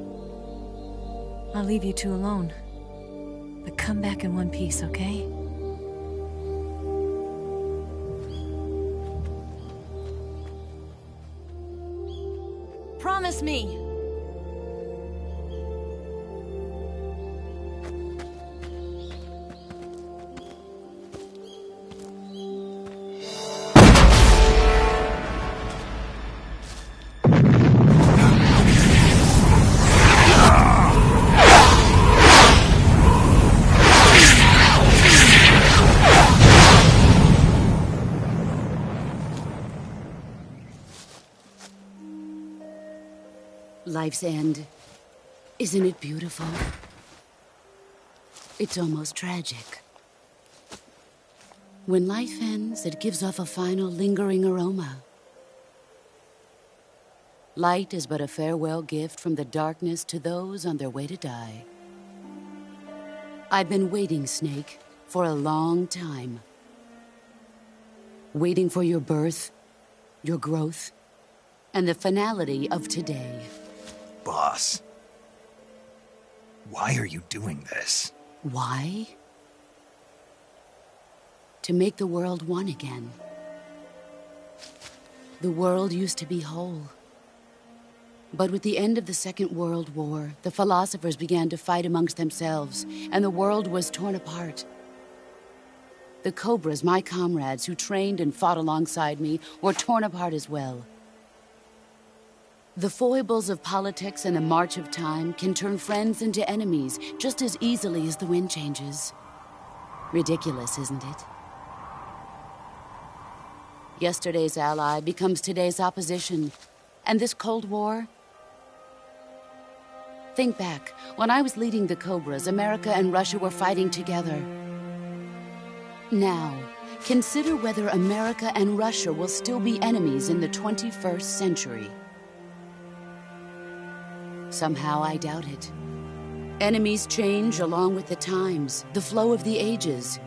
I'll leave you two alone. But come back in one piece, okay? Promise me! Life's end. Isn't it beautiful? It's almost tragic. When life ends, it gives off a final lingering aroma. Light is but a farewell gift from the darkness to those on their way to die. I've been waiting, Snake, for a long time. Waiting for your birth, your growth, and the finality of today. Boss. Why are you doing this? Why? To make the world one again. The world used to be whole. But with the end of the Second World War, the philosophers began to fight amongst themselves, and the world was torn apart. The Cobras, my comrades who trained and fought alongside me, were torn apart as well. The foibles of politics and the march of time can turn friends into enemies just as easily as the wind changes. Ridiculous, isn't it? Yesterday's ally becomes today's opposition. And this Cold War? Think back. When I was leading the Cobras, America and Russia were fighting together. Now, consider whether America and Russia will still be enemies in the 21st century. Somehow I doubt it. Enemies change along with the times, the flow of the ages,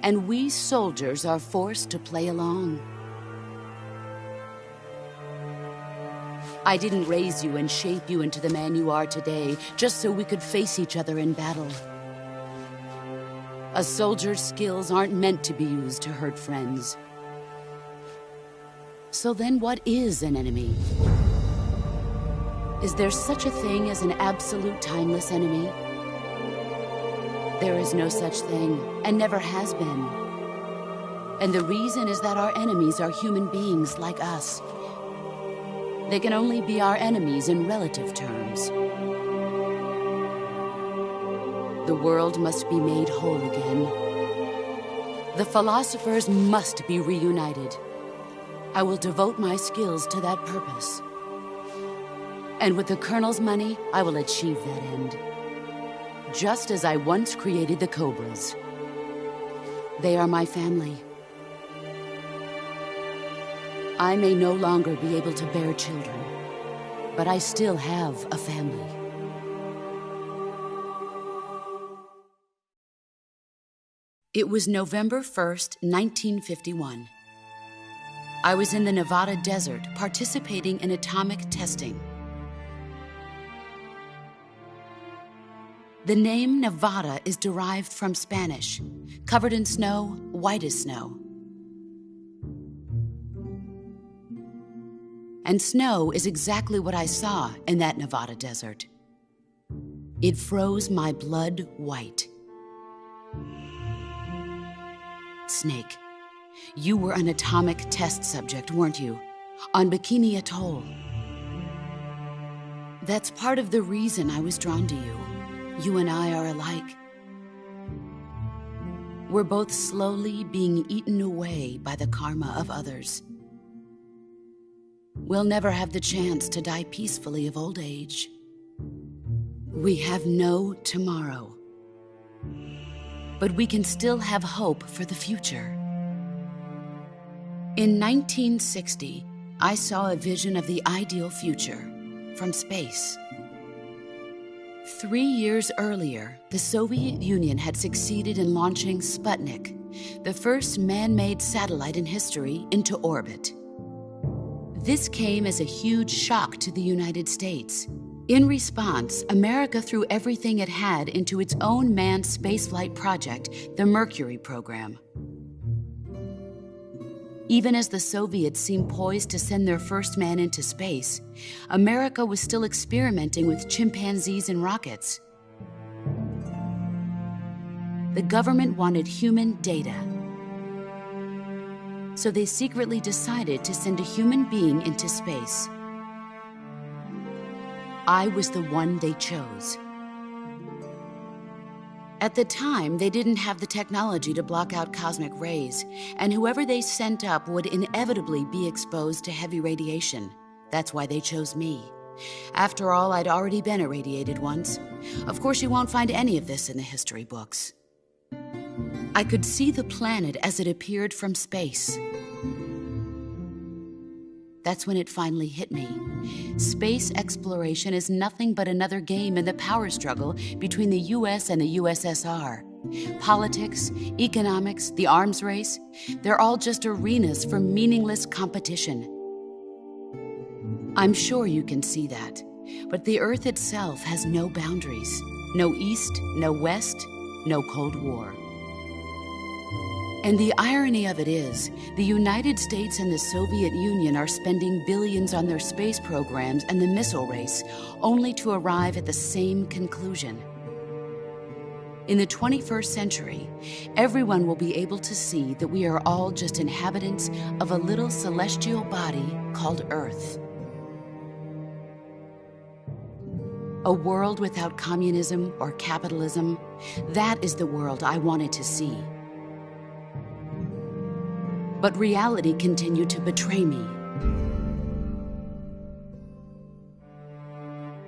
and we soldiers are forced to play along. I didn't raise you and shape you into the man you are today just so we could face each other in battle. A soldier's skills aren't meant to be used to hurt friends. So then what is an enemy? Is there such a thing as an absolute timeless enemy? There is no such thing, and never has been. And the reason is that our enemies are human beings like us. They can only be our enemies in relative terms. The world must be made whole again. The philosophers must be reunited. I will devote my skills to that purpose. And with the Colonel's money, I will achieve that end. Just as I once created the Cobras. They are my family. I may no longer be able to bear children, but I still have a family. It was November 1st, 1951. I was in the Nevada desert participating in atomic testing. The name Nevada is derived from Spanish, covered in snow, white as snow. And snow is exactly what I saw in that Nevada desert. It froze my blood white. Snake, you were an atomic test subject, weren't you? On Bikini Atoll. That's part of the reason I was drawn to you. You and I are alike. We're both slowly being eaten away by the karma of others. We'll never have the chance to die peacefully of old age. We have no tomorrow. But we can still have hope for the future. In 1960, I saw a vision of the ideal future from space. 3 years earlier, the Soviet Union had succeeded in launching Sputnik, the first man-made satellite in history, into orbit. This came as a huge shock to the United States. In response, America threw everything it had into its own manned spaceflight project, the Mercury program. Even as the Soviets seemed poised to send their first man into space, America was still experimenting with chimpanzees and rockets. The government wanted human data, so they secretly decided to send a human being into space. I was the one they chose. At the time, they didn't have the technology to block out cosmic rays, and whoever they sent up would inevitably be exposed to heavy radiation. That's why they chose me. After all, I'd already been irradiated once. Of course, you won't find any of this in the history books. I could see the planet as it appeared from space. That's when it finally hit me. Space exploration is nothing but another game in the power struggle between the US and the USSR. Politics, economics, the arms race, they're all just arenas for meaningless competition. I'm sure you can see that, but the Earth itself has no boundaries. No East, no West, no Cold War. And the irony of it is, the United States and the Soviet Union are spending billions on their space programs and the missile race, only to arrive at the same conclusion. In the 21st century, everyone will be able to see that we are all just inhabitants of a little celestial body called Earth. A world without communism or capitalism, that is the world I wanted to see. But reality continued to betray me.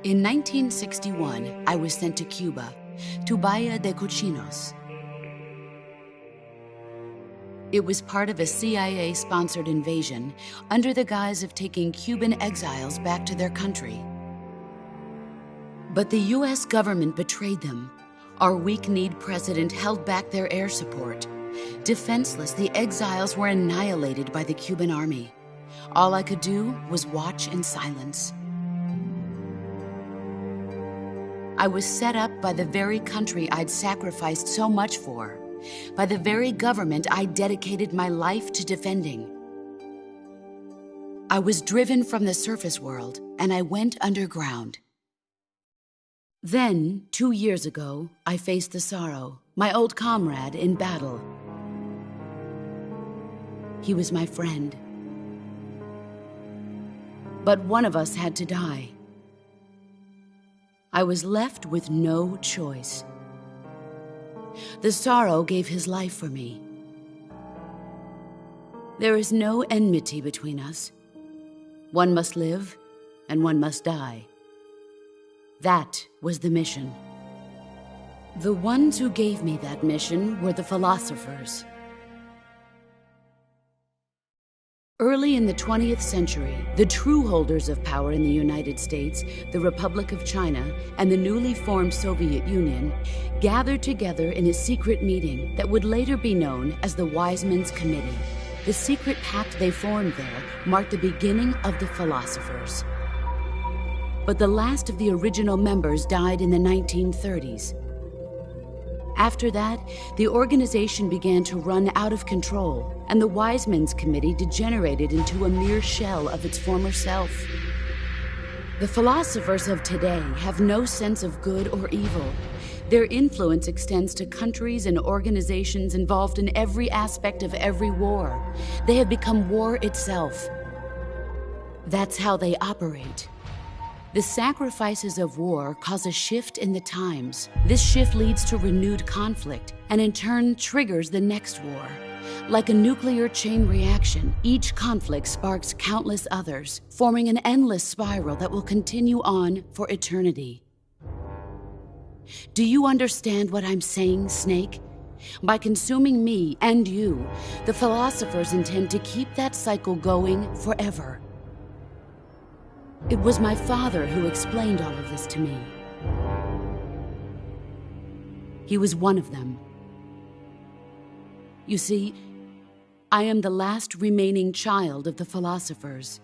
In 1961, I was sent to Cuba, to Bahia de Cochinos. It was part of a CIA-sponsored invasion under the guise of taking Cuban exiles back to their country. But the US government betrayed them. Our weak-kneed president held back their air support. Defenseless, the exiles were annihilated by the Cuban army. All I could do was watch in silence. I was set up by the very country I'd sacrificed so much for, by the very government I dedicated my life to defending. I was driven from the surface world, and I went underground. Then, 2 years ago, I faced the Sorrow, my old comrade in battle. He was my friend. But one of us had to die. I was left with no choice. The Sorrow gave his life for me. There is no enmity between us. One must live, and one must die. That was the mission. The ones who gave me that mission were the philosophers. Early in the 20th century, the true holders of power in the United States, the Republic of China, and the newly formed Soviet Union gathered together in a secret meeting that would later be known as the Wise Men's Committee. The secret pact they formed there marked the beginning of the philosophers. But the last of the original members died in the 1930s. After that, the organization began to run out of control, and the Wise Men's Committee degenerated into a mere shell of its former self. The philosophers of today have no sense of good or evil. Their influence extends to countries and organizations involved in every aspect of every war. They have become war itself. That's how they operate. The sacrifices of war cause a shift in the times. This shift leads to renewed conflict, and in turn triggers the next war. Like a nuclear chain reaction, each conflict sparks countless others, forming an endless spiral that will continue on for eternity. Do you understand what I'm saying, Snake? By consuming me and you, the philosophers intend to keep that cycle going forever. It was my father who explained all of this to me. He was one of them. You see, I am the last remaining child of the philosophers.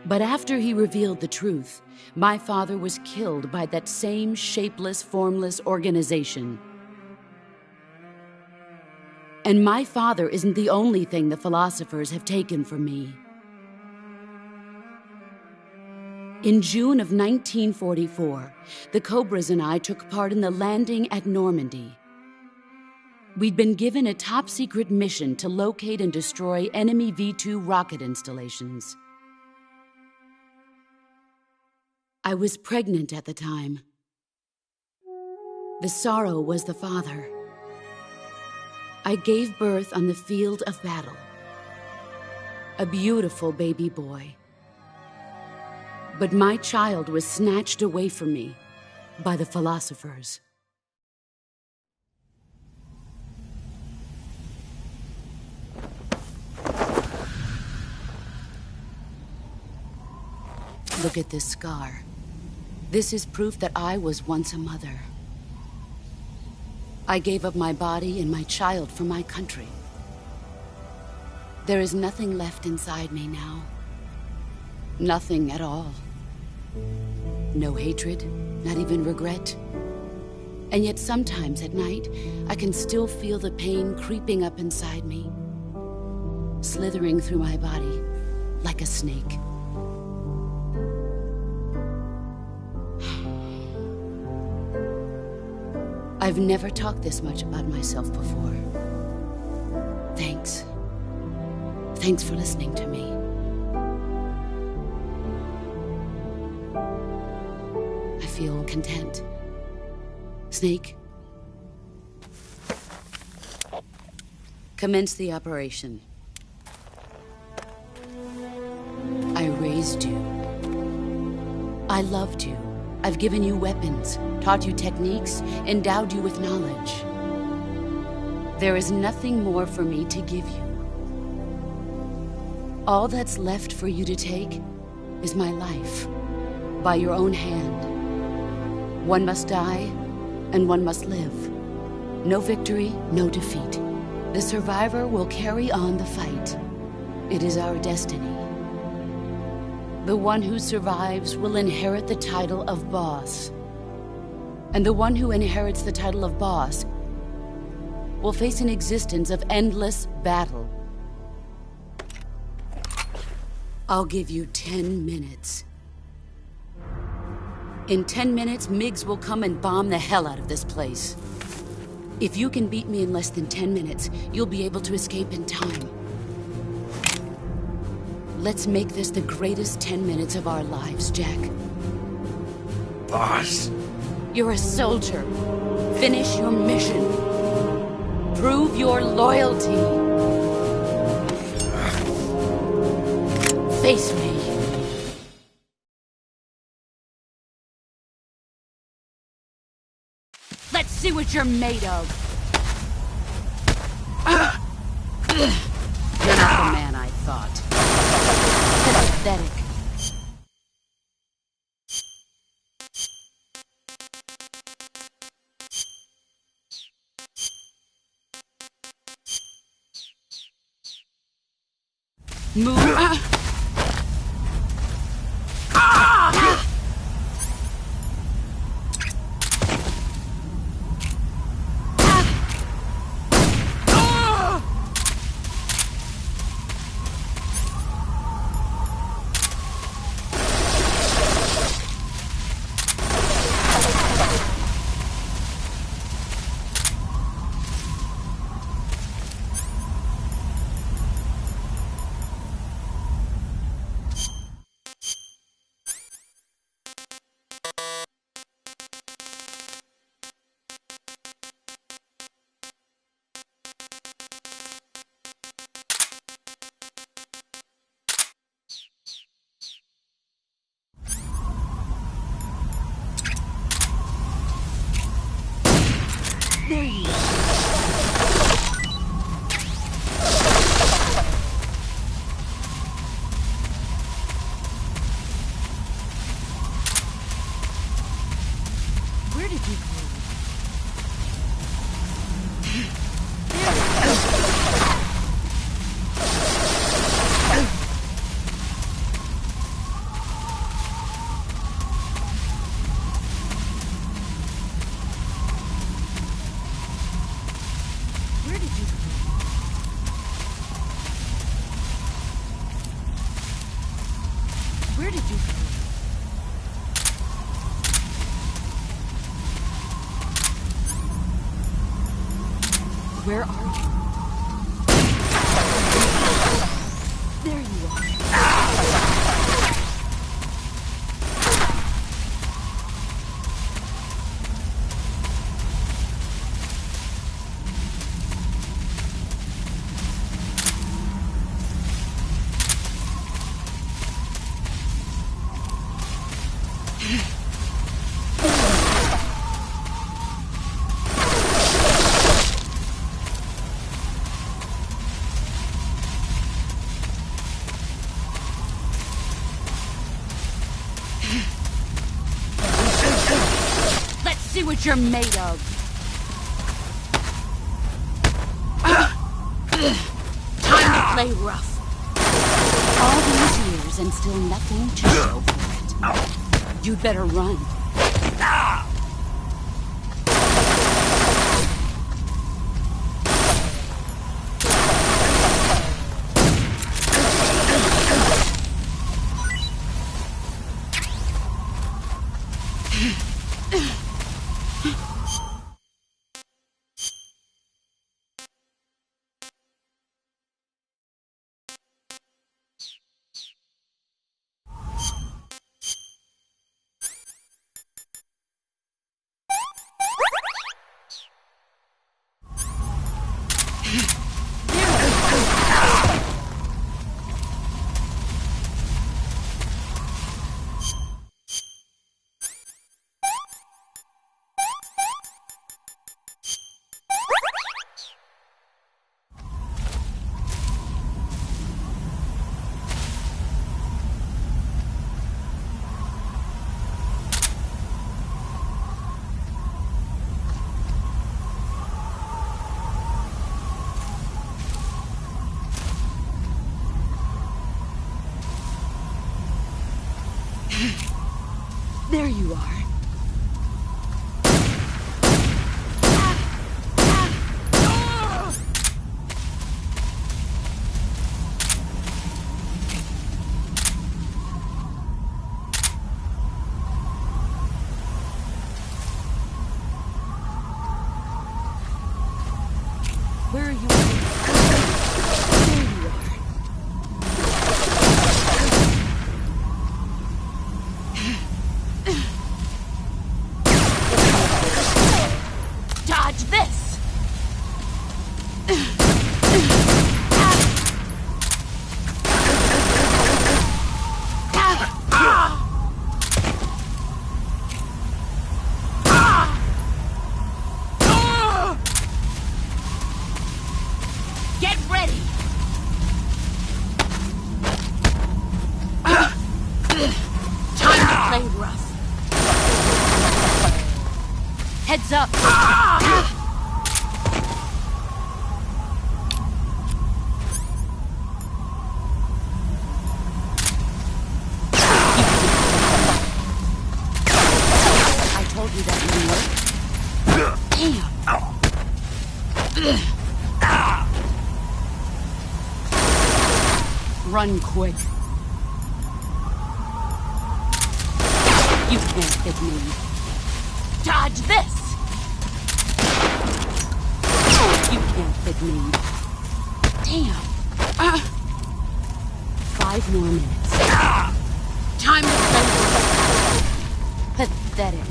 But after he revealed the truth, my father was killed by that same shapeless, formless organization. And my father isn't the only thing the philosophers have taken from me. In June of 1944, the Cobras and I took part in the landing at Normandy. We'd been given a top-secret mission to locate and destroy enemy V-2 rocket installations. I was pregnant at the time. The sorrow was the father. I gave birth on the field of battle. A beautiful baby boy. But my child was snatched away from me by the philosophers. Look at this scar. This is proof that I was once a mother. I gave up my body and my child for my country. There is nothing left inside me now. Nothing at all. No hatred, not even regret. And yet sometimes at night, I can still feel the pain creeping up inside me, slithering through my body like a snake. I've never talked this much about myself before. Thanks. Thanks for listening to me. I feel content. Snake, commence the operation. I raised you. I loved you. I've given you weapons, taught you techniques, endowed you with knowledge. There is nothing more for me to give you. All that's left for you to take is my life, by your own hand. One must die, and one must live. No victory, no defeat. The survivor will carry on the fight. It is our destiny. The one who survives will inherit the title of boss. And the one who inherits the title of boss will face an existence of endless battle. I'll give you 10 minutes. In 10 minutes, MiGs will come and bomb the hell out of this place. If you can beat me in less than 10 minutes, you'll be able to escape in time. Let's make this the greatest 10 minutes of our lives, Jack. Boss. You're a soldier. Finish your mission. Prove your loyalty. Face me. Let's see what you're made of. You're not the man I thought. Pathetic. Move. There you go. Where did you go? Where did you go? Where are you? There you are. See what you're made of. Time to play rough. All these years and still nothing to show for it. You'd better run. There you are. Where are you? There you are. Dodge this! Get ready! Heads up! I told you that wouldn't work. Damn! Run quick. You can't hit me. Dodge this! You can't hit me. Damn. 5 more minutes. Time to play. Pathetic.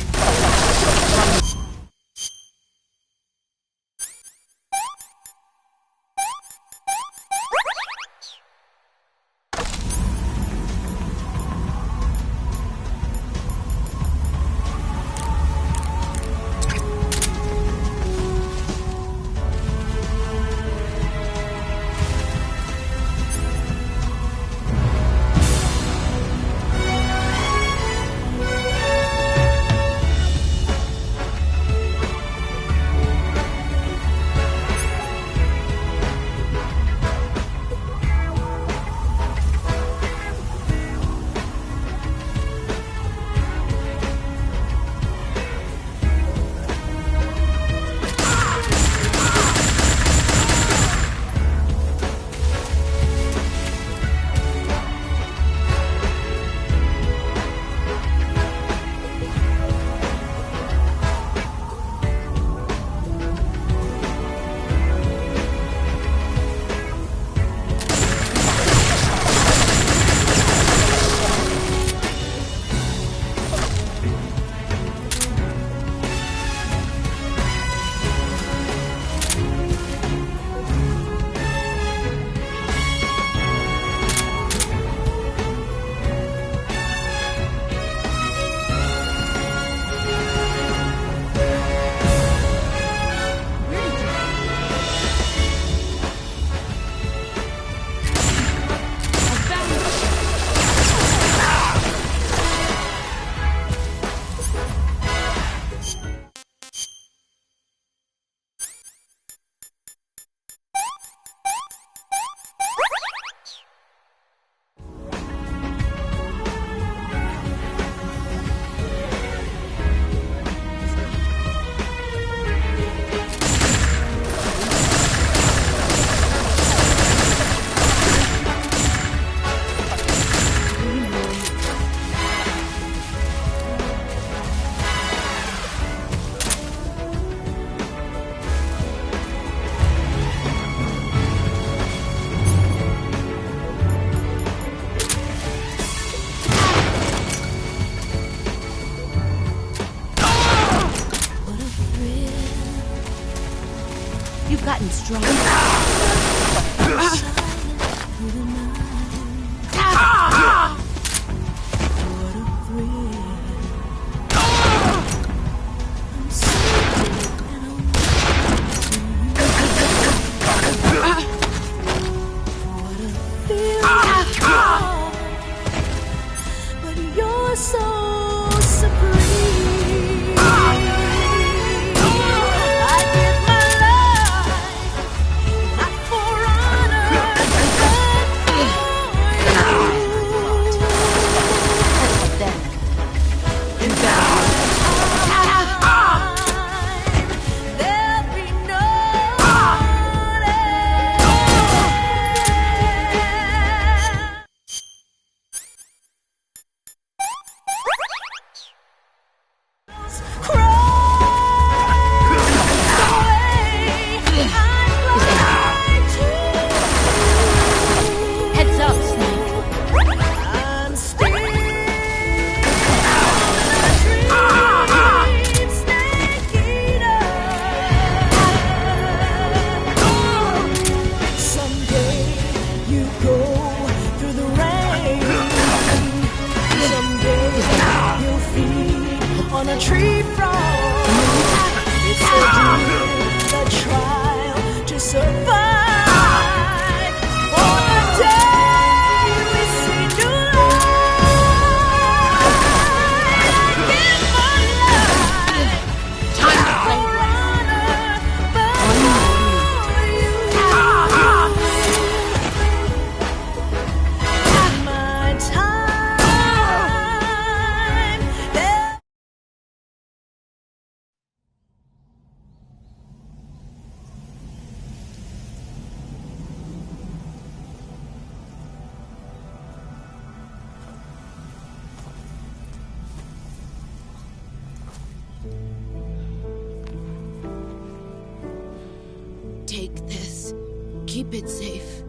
You've gotten stronger. Take this. Keep it safe.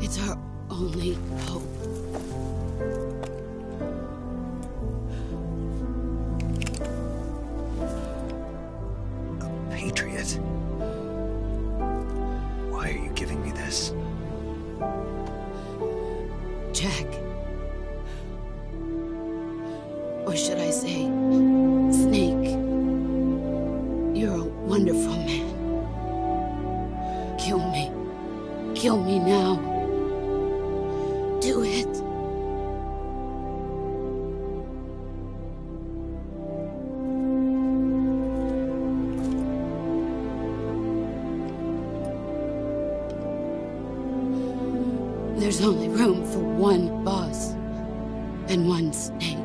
It's our only hope. A patriot? Why are you giving me this? Jack. Or should I say, Snake. You're a wonderful man. Kill me. Kill me now. Do it. There's only room for one boss and one snake.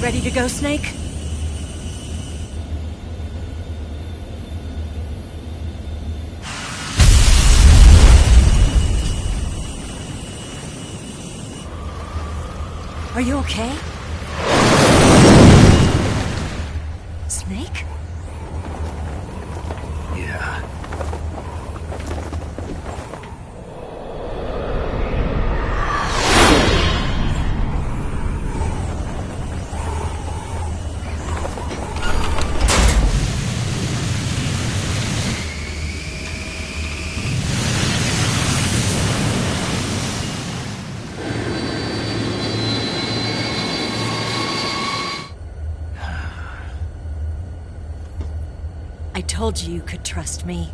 Ready to go, Snake? Are you okay? Snake? Yeah. I told you you could trust me.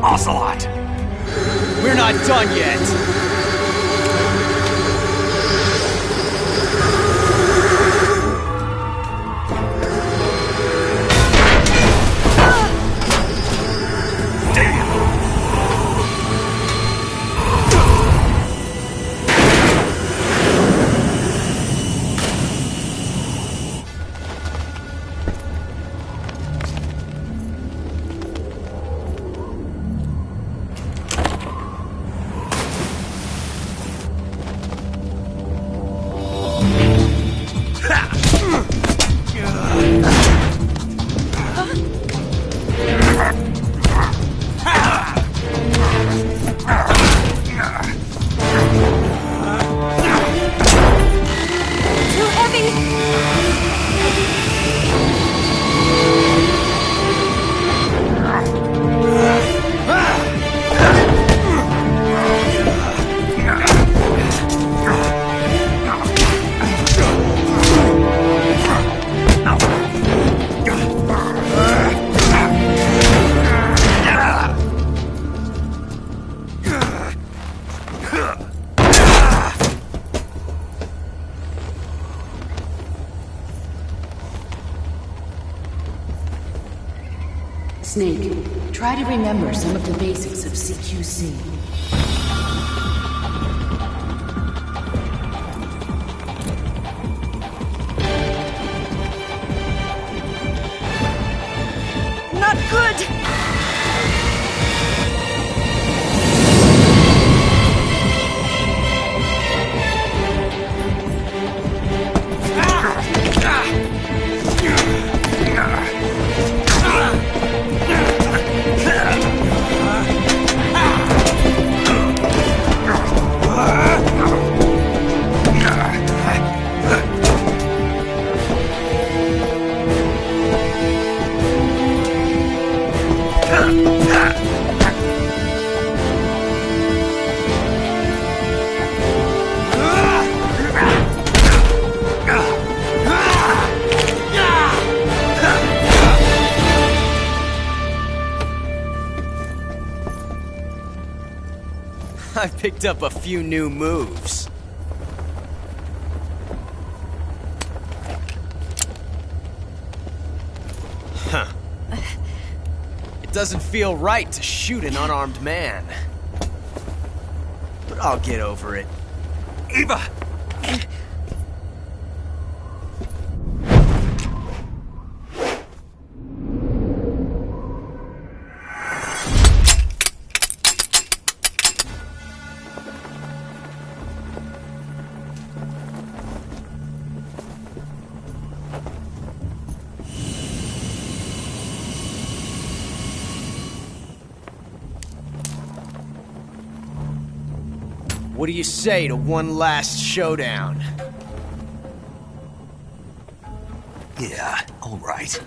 Ocelot! We're not done yet! Snake, try to remember some of the basics of CQC. Not good! I picked up a few new moves. Huh. It doesn't feel right to shoot an unarmed man. But I'll get over it. Eva! What do you say to one last showdown? Yeah, all right.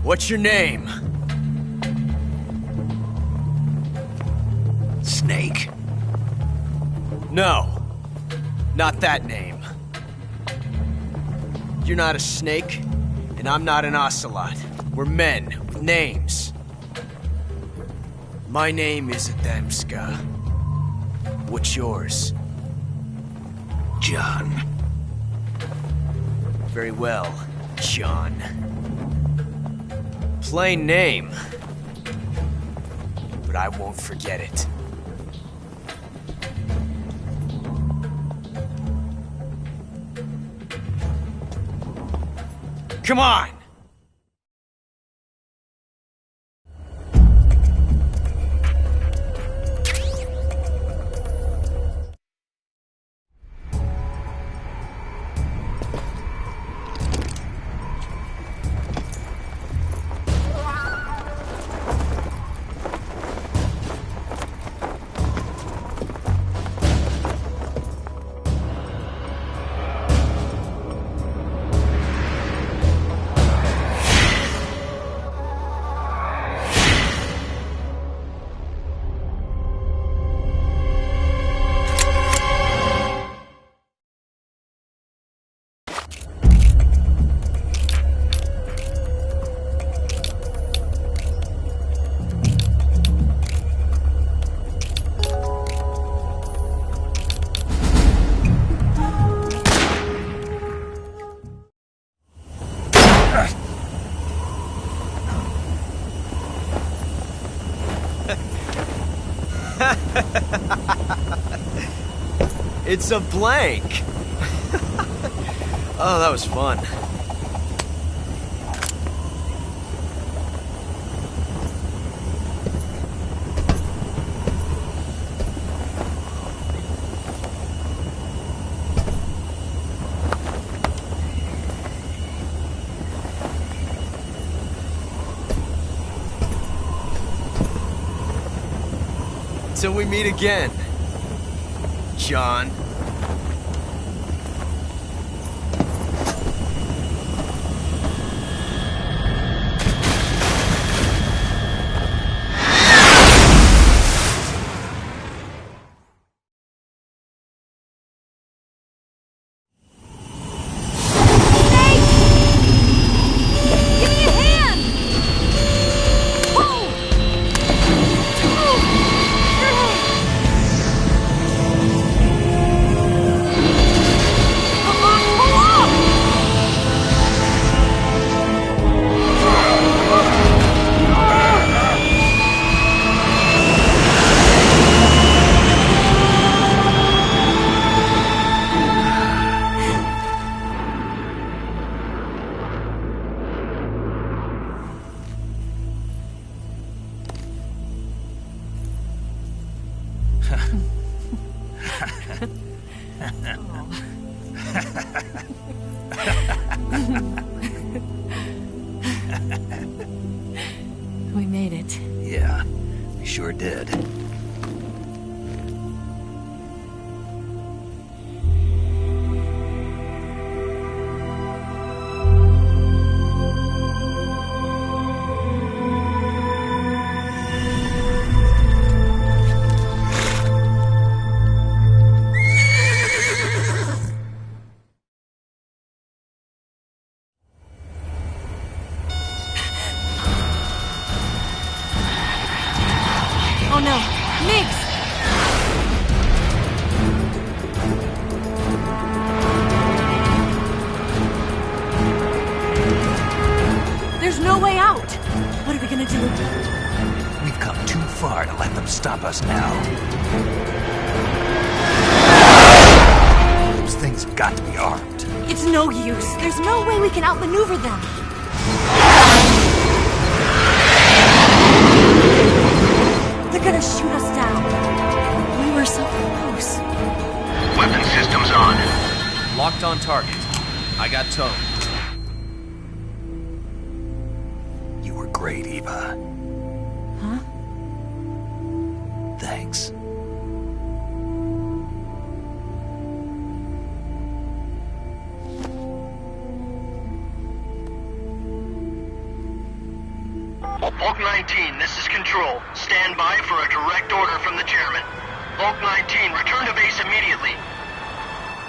What's your name? Snake. No, not that name. You're not a snake, and I'm not an ocelot. We're men with names. My name is Adamska. What's yours? John. Very well, John. Plain name, but I won't forget it. Come on! It's a blank. Oh, that was fun. Until we meet again, John. We made it. Yeah, we sure did. Oh no, Migs! There's no way out! What are we gonna do? We've come too far to let them stop us now. Those things have got to be armed. It's no use. There's no way we can outmaneuver them. They're gonna shoot us down. We were so close. Weapon systems on. Locked on target. I got towed. You were great, Eva. Huh? Thanks. Bulk 19, this is Control. Stand by for a direct order from the chairman. Bulk 19, return to base immediately.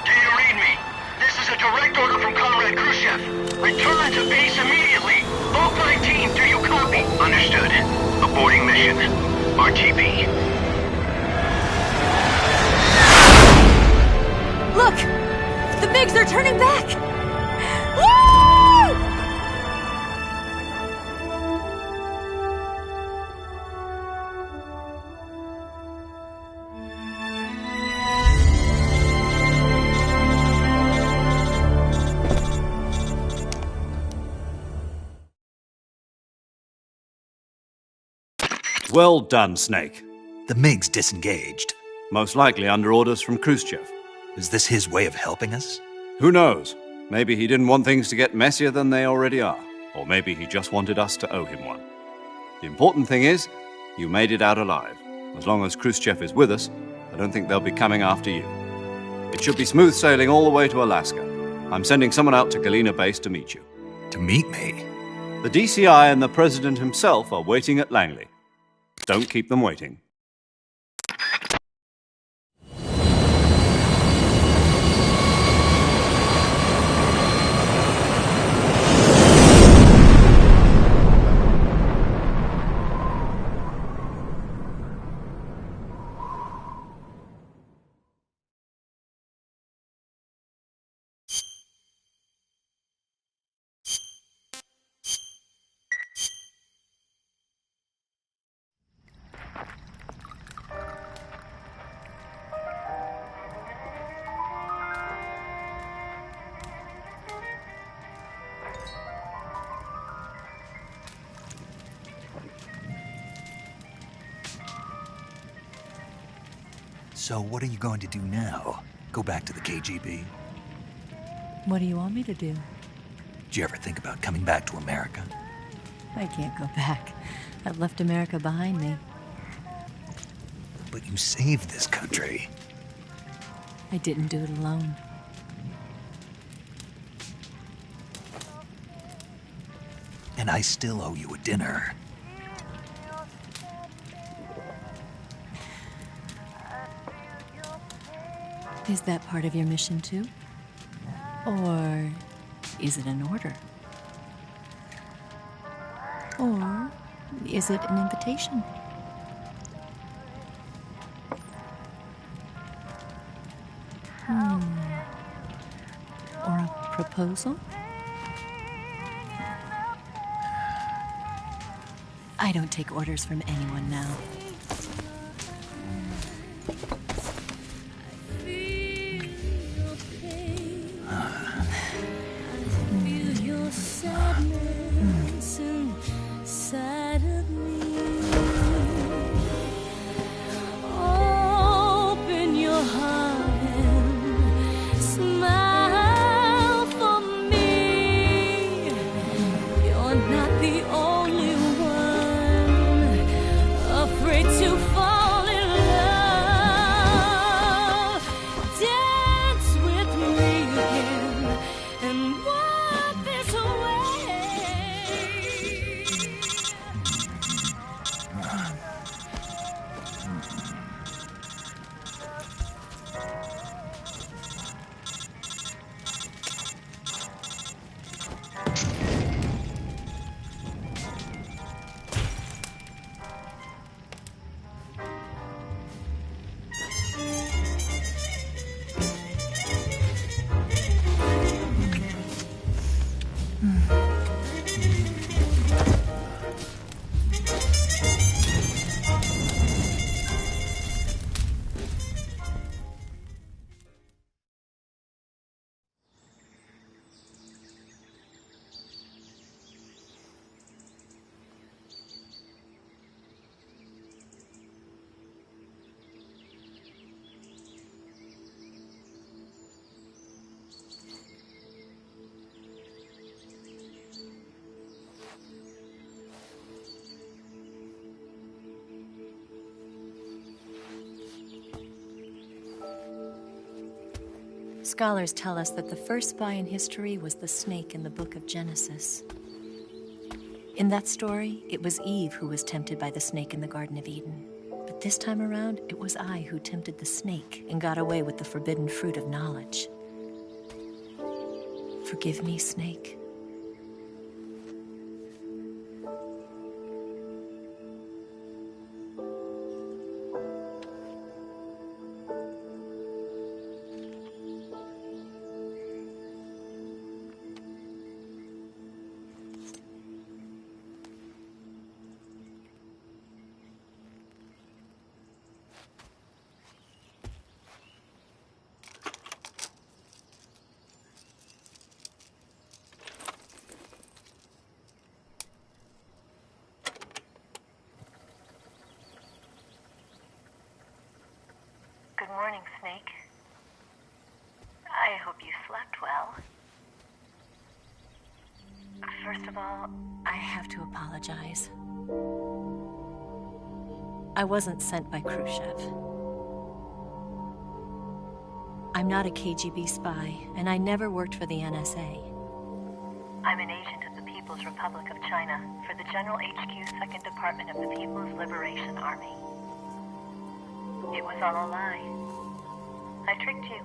Do you read me? This is a direct order from Comrade Khrushchev. Return to base immediately. Bulk 19, do you copy? Understood. Aborting mission. RTB. Look! The Migs are turning back! Woo! Well done, Snake. The MiGs disengaged. Most likely under orders from Khrushchev. Is this his way of helping us? Who knows? Maybe he didn't want things to get messier than they already are. Or maybe he just wanted us to owe him one. The important thing is, you made it out alive. As long as Khrushchev is with us, I don't think they'll be coming after you. It should be smooth sailing all the way to Alaska. I'm sending someone out to Galena Base to meet you. To meet me? The DCI and the President himself are waiting at Langley. Don't keep them waiting. So what are you going to do now? Go back to the KGB? What do you want me to do? Did you ever think about coming back to America? I can't go back. I've left America behind me. But but you saved this country. I didn't do it alone. And I still owe you a dinner. Is that part of your mission too? Or is it an order? Or is it an invitation? Or a proposal? I don't take orders from anyone now. Scholars tell us that the first spy in history was the snake in the book of Genesis. In that story, it was Eve who was tempted by the snake in the Garden of Eden. But this time around, it was I who tempted the snake and got away with the forbidden fruit of knowledge. Forgive me, snake. Good morning, Snake. I hope you slept well. First of all, I have to apologize. I wasn't sent by Khrushchev. I'm not a KGB spy, and I never worked for the NSA. I'm an agent of the People's Republic of China for the General HQ 2nd Department of the People's Liberation Army. It was all a lie. I tricked you.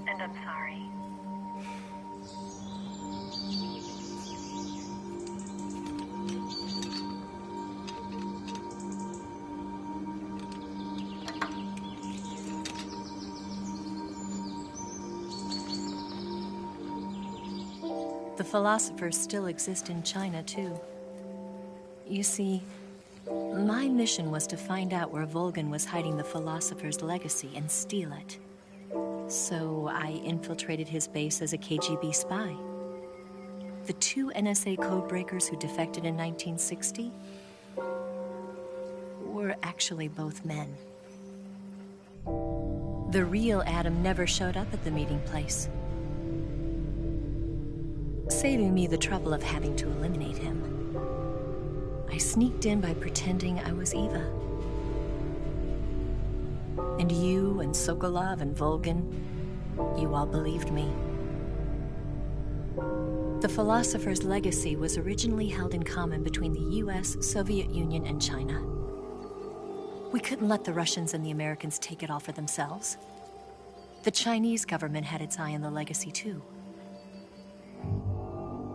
And I'm sorry. The philosophers still exist in China, too. You see, my mission was to find out where Volgin was hiding the philosopher's legacy and steal it. So I infiltrated his base as a KGB spy. The 2 NSA codebreakers who defected in 1960 were actually both men. The real Adam never showed up at the meeting place, saving me the trouble of having to eliminate him. I sneaked in by pretending I was Eva. And you and Sokolov and Volgin, you all believed me. The philosopher's legacy was originally held in common between the US, Soviet Union, and China. We couldn't let the Russians and the Americans take it all for themselves. The Chinese government had its eye on the legacy too.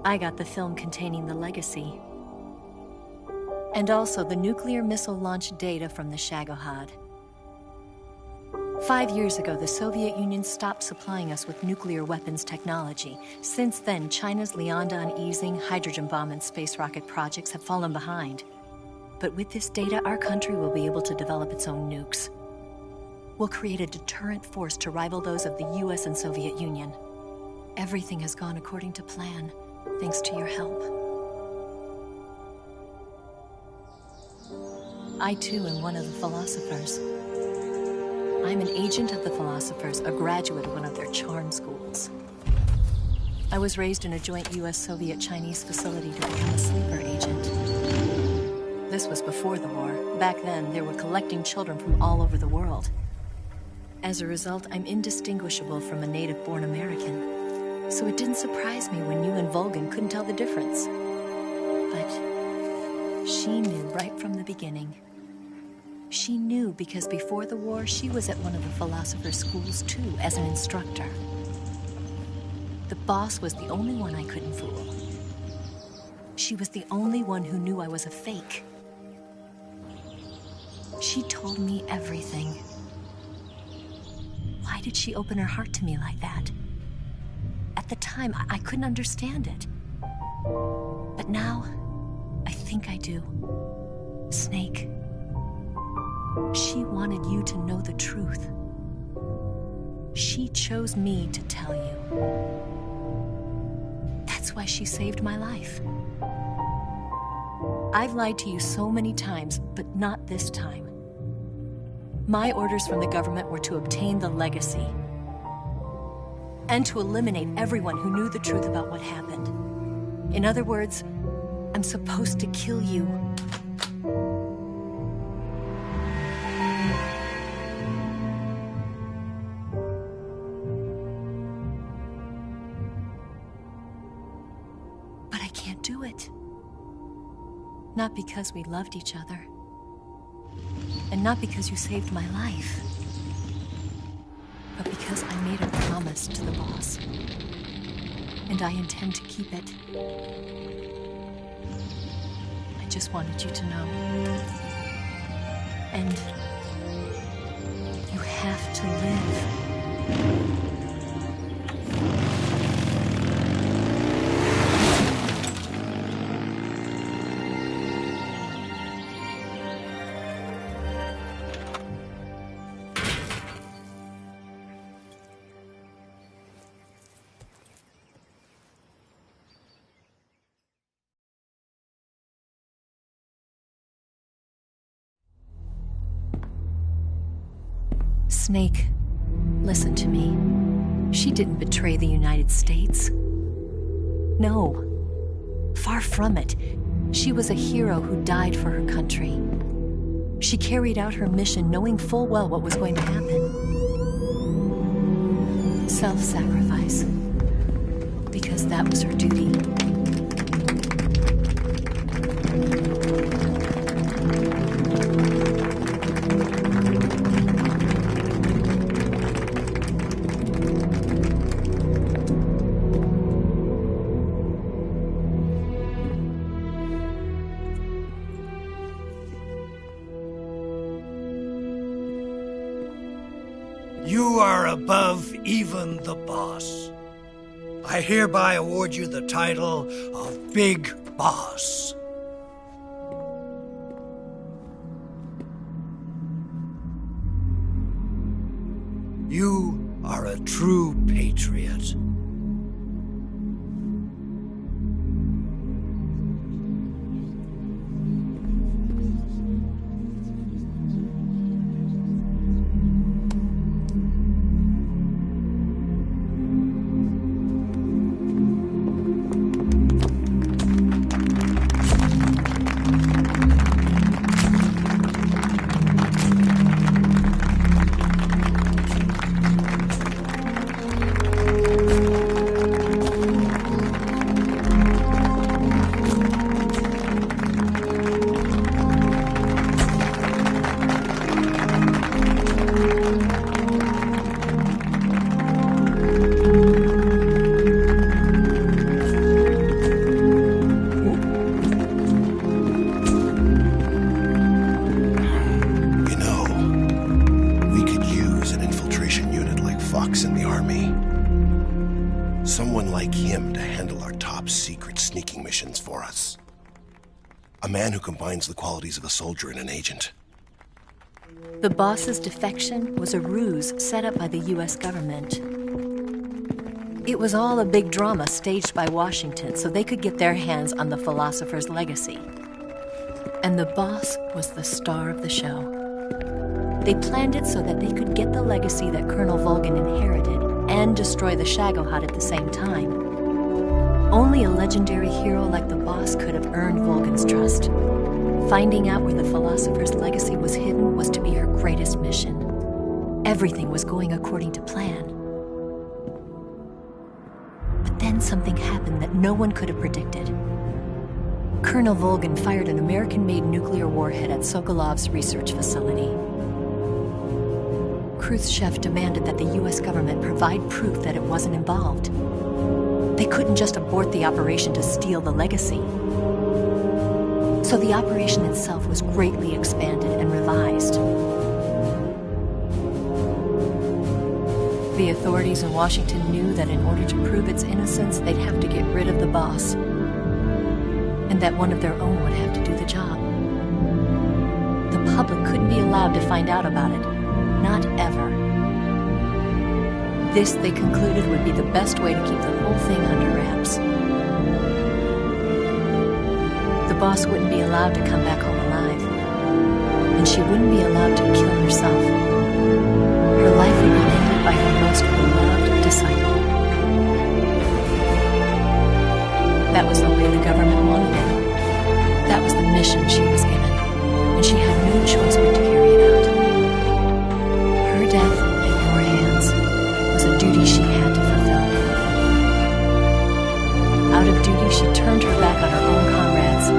I got the film containing the legacy. And also the nuclear missile launch data from the Shagohod. 5 years ago, the Soviet Union stopped supplying us with nuclear weapons technology. Since then, China's Liaodong easing, hydrogen bomb, and space rocket projects have fallen behind. But with this data, our country will be able to develop its own nukes. We'll create a deterrent force to rival those of the US and Soviet Union. Everything has gone according to plan, thanks to your help. I too am one of the philosophers. I'm an agent of the philosophers, a graduate of one of their charm schools. I was raised in a joint US-Soviet-Chinese facility to become a sleeper agent. This was before the war. Back then, they were collecting children from all over the world. As a result, I'm indistinguishable from a native-born American. So it didn't surprise me when you and Volgin couldn't tell the difference. But she knew right from the beginning. She knew because before the war, she was at one of the philosopher's schools too, as an instructor. The boss was the only one I couldn't fool. She was the only one who knew I was a fake. She told me everything. Why did she open her heart to me like that? At the time, I couldn't understand it. But now, I think I do. Snake. She wanted you to know the truth. She chose me to tell you. That's why she saved my life. I've lied to you so many times, but not this time. My orders from the government were to obtain the legacy and to eliminate everyone who knew the truth about what happened. In other words, I'm supposed to kill you. But I can't do it. Not because we loved each other. And not because you saved my life. But because I made a promise to the boss. And I intend to keep it. I just wanted you to know. And you have to live. Snake, listen to me. She didn't betray the United States. No. Far from it. She was a hero who died for her country. She carried out her mission knowing full well what was going to happen. Self-sacrifice. Because that was her duty. You are above even the boss. I hereby award you the title of Big Boss. You are a true patriot. making missions for us. A man who combines the qualities of a soldier and an agent. The boss's defection was a ruse set up by the US government. It was all a big drama staged by Washington so they could get their hands on the philosopher's legacy. And the boss was the star of the show. They planned it so that they could get the legacy that Colonel Volgin inherited and destroy the Shagohod at the same time. Only a legendary hero like the boss could have earned Volgin's trust. Finding out where the philosopher's legacy was hidden was to be her greatest mission. Everything was going according to plan. But then something happened that no one could have predicted. Colonel Volgin fired an American-made nuclear warhead at Sokolov's research facility. Khrushchev demanded that the US government provide proof that it wasn't involved. They couldn't just abort the operation to steal the legacy. So the operation itself was greatly expanded and revised. The authorities in Washington knew that in order to prove its innocence, they'd have to get rid of the boss, and that one of their own would have to do the job. The public couldn't be allowed to find out about it. Not ever. This, they concluded, would be the best way to keep the whole thing under wraps. The boss wouldn't be allowed to come back home alive, and she wouldn't be allowed to kill herself. Her life would be ended by her most beloved disciple. That was the way the government wanted it. That was the mission she was given, and she had no choice but to carry it out. Her death at your hands was a duty she had to fulfill. Out of duty, she turned her back on her own comrades.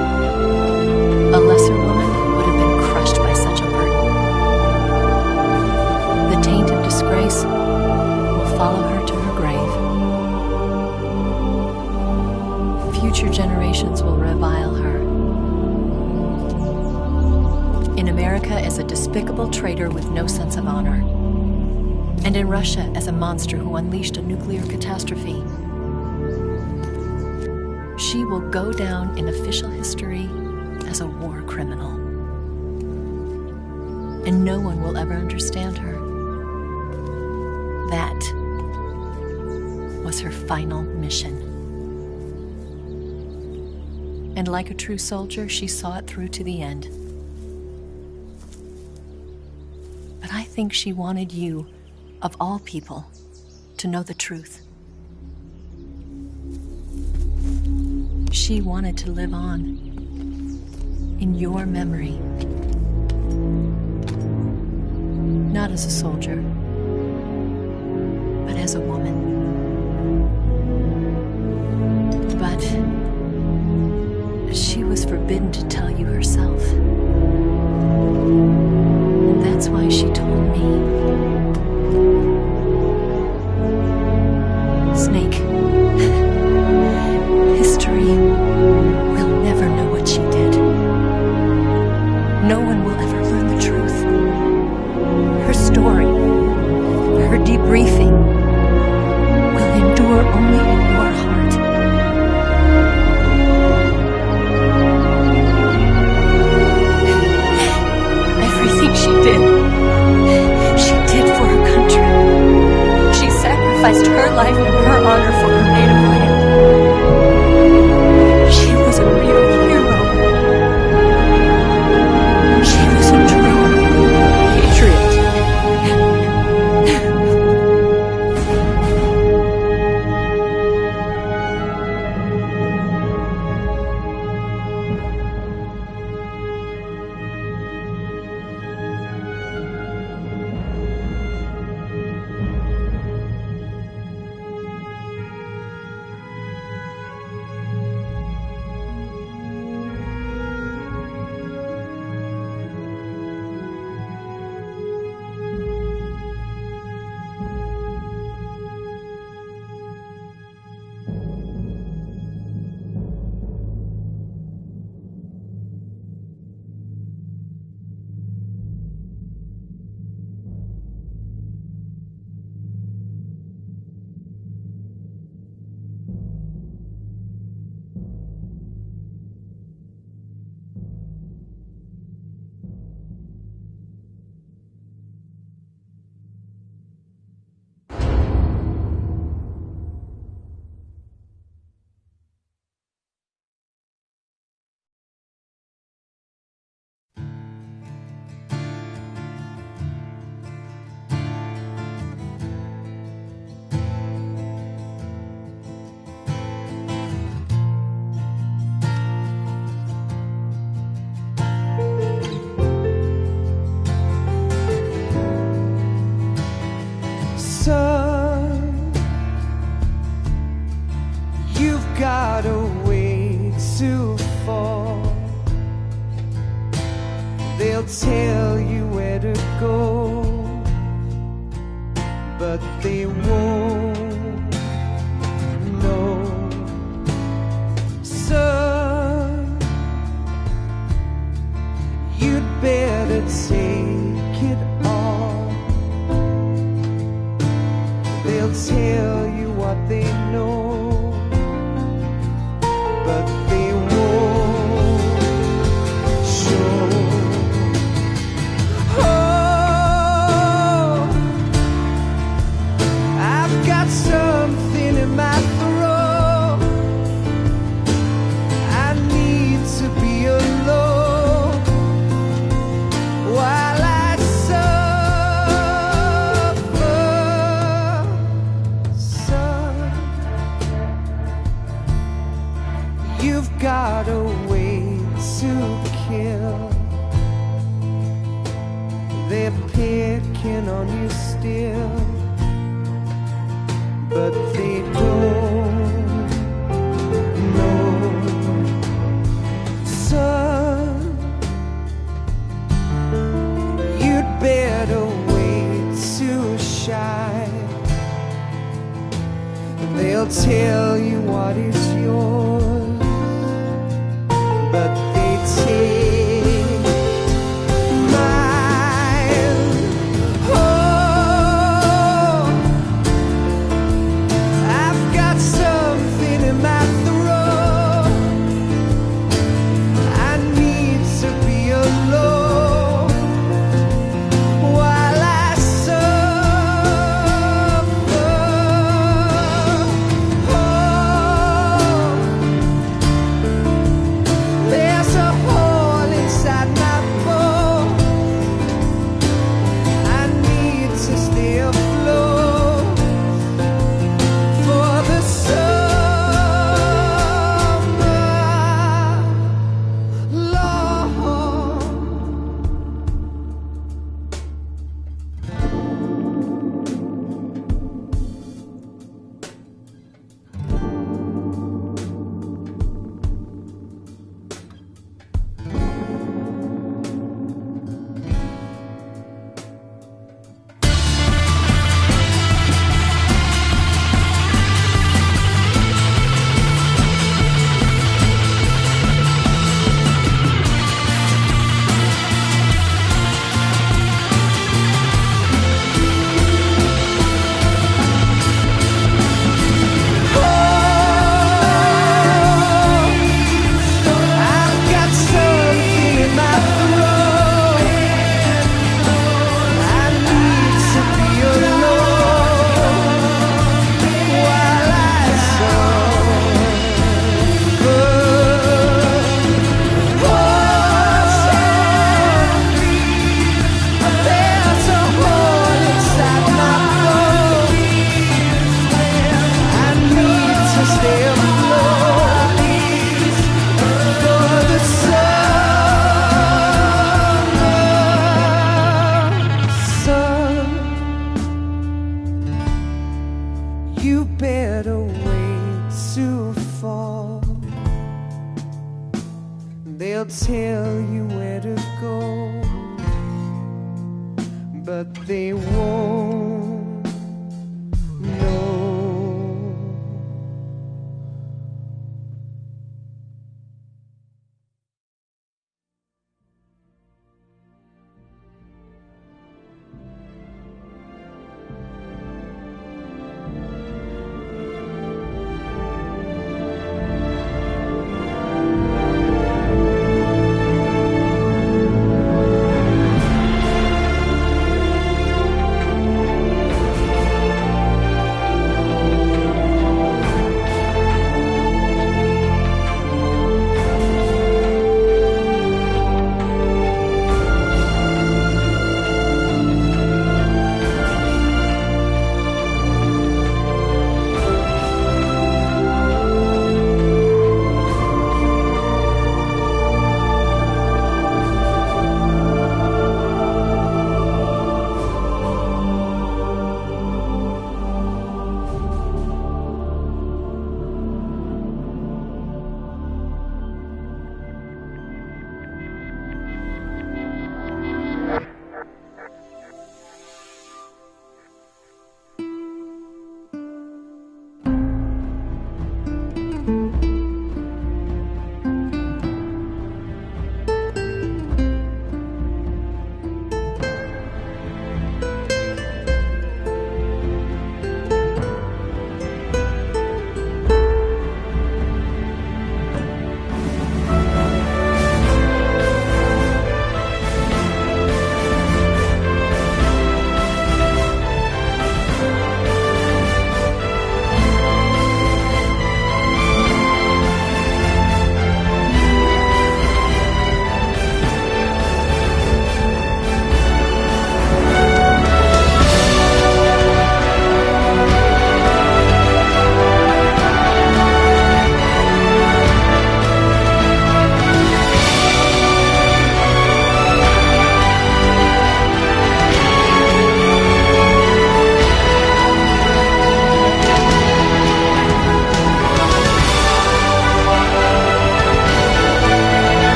A lesser woman would have been crushed by such a burden. The taint of disgrace will follow her to her grave. Future generations will revile her. In America as a despicable traitor with no sense of honor. And in Russia as a monster who unleashed a nuclear catastrophe. She will go down in official history as a war criminal. And no one will ever understand her. That was her final mission. And like a true soldier, she saw it through to the end. But I think she wanted you, of all people, to know the truth. She wanted to live on in your memory. Not as a soldier, but as a woman. But she was forbidden to tell you herself. And that's why she told me. Snake, history will never know what she did. No one will ever learn the truth. Her story, her debriefing, will endure only in your heart. Everything she did, she tell you where to go, but they won't know. Son, you'd better take it all. They'll tell you what they know, but they won't show. Oh, I've got something in my throat. I need to be alone while I suffer. Son, you've got a way to kill. They're picking on you still, but they don't know. Son, you'd better wait to shine. They'll tell you what is yours, but they take mine. Oh, I've got something in my throat. I need to be alone while I suffer. Oh, there's a hole inside my bones. I need to stay afloat for the summer, Lord. I've got something in my throat. I need to be alone while I suffer. Oh, there's a hole inside my bones. I need to stay afloat for the summer. Son, you better wait to fall. They'll tell you where to go, but they won't know.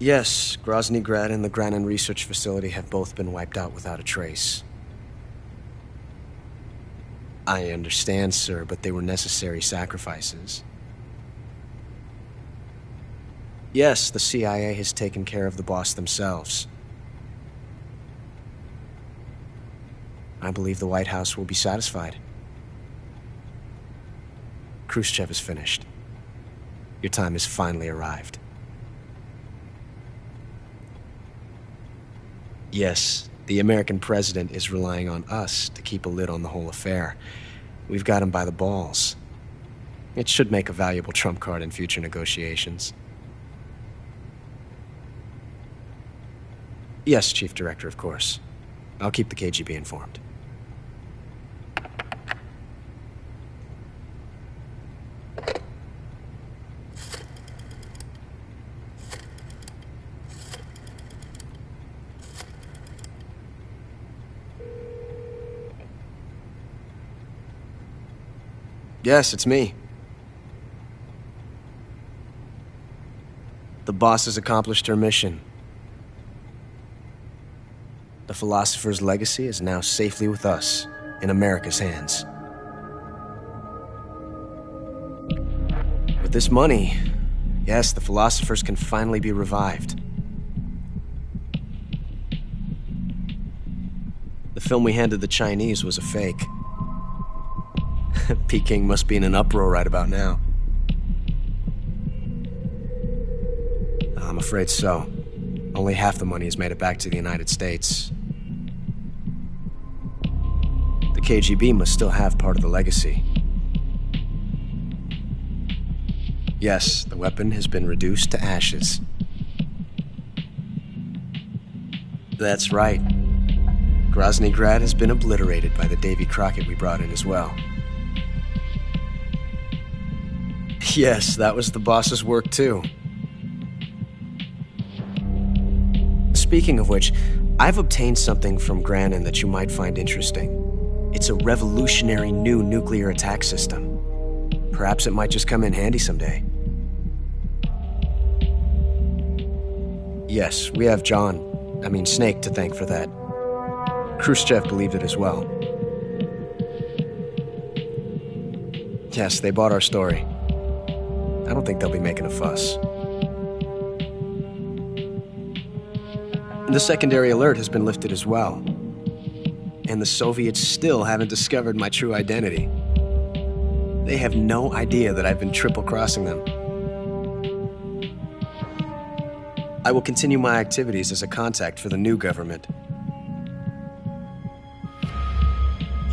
Yes, Grozny Grad and the Granin Research Facility have both been wiped out without a trace. I understand, sir, but they were necessary sacrifices. Yes, the CIA has taken care of the boss themselves. I believe the White House will be satisfied. Khrushchev is finished. Your time has finally arrived. Yes, the American president is relying on us to keep a lid on the whole affair. We've got him by the balls. It should make a valuable trump card in future negotiations. Yes, Chief Director, of course. I'll keep the KGB informed. Yes, it's me. The boss has accomplished her mission. The philosopher's legacy is now safely with us, in America's hands. With this money, yes, the philosophers can finally be revived. The film we handed the Chinese was a fake. Peking must be in an uproar right about now. I'm afraid so. Only half the money has made it back to the United States. The KGB must still have part of the legacy. Yes, the weapon has been reduced to ashes. That's right. Grozny Grad has been obliterated by the Davy Crockett we brought in as well. Yes, that was the boss's work too. Speaking of which, I've obtained something from Granin that you might find interesting. It's a revolutionary new nuclear attack system. Perhaps it might just come in handy someday. Yes, we have Snake to thank for that. Khrushchev believed it as well. Yes, they bought our story. I don't think they'll be making a fuss. The secondary alert has been lifted as well. And the Soviets still haven't discovered my true identity. They have no idea that I've been triple-crossing them. I will continue my activities as a contact for the new government.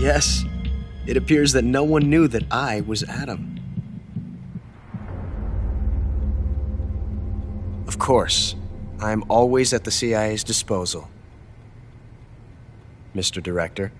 Yes, it appears that no one knew that I was Adam. Of course, I'm always at the CIA's disposal, Mr. Director.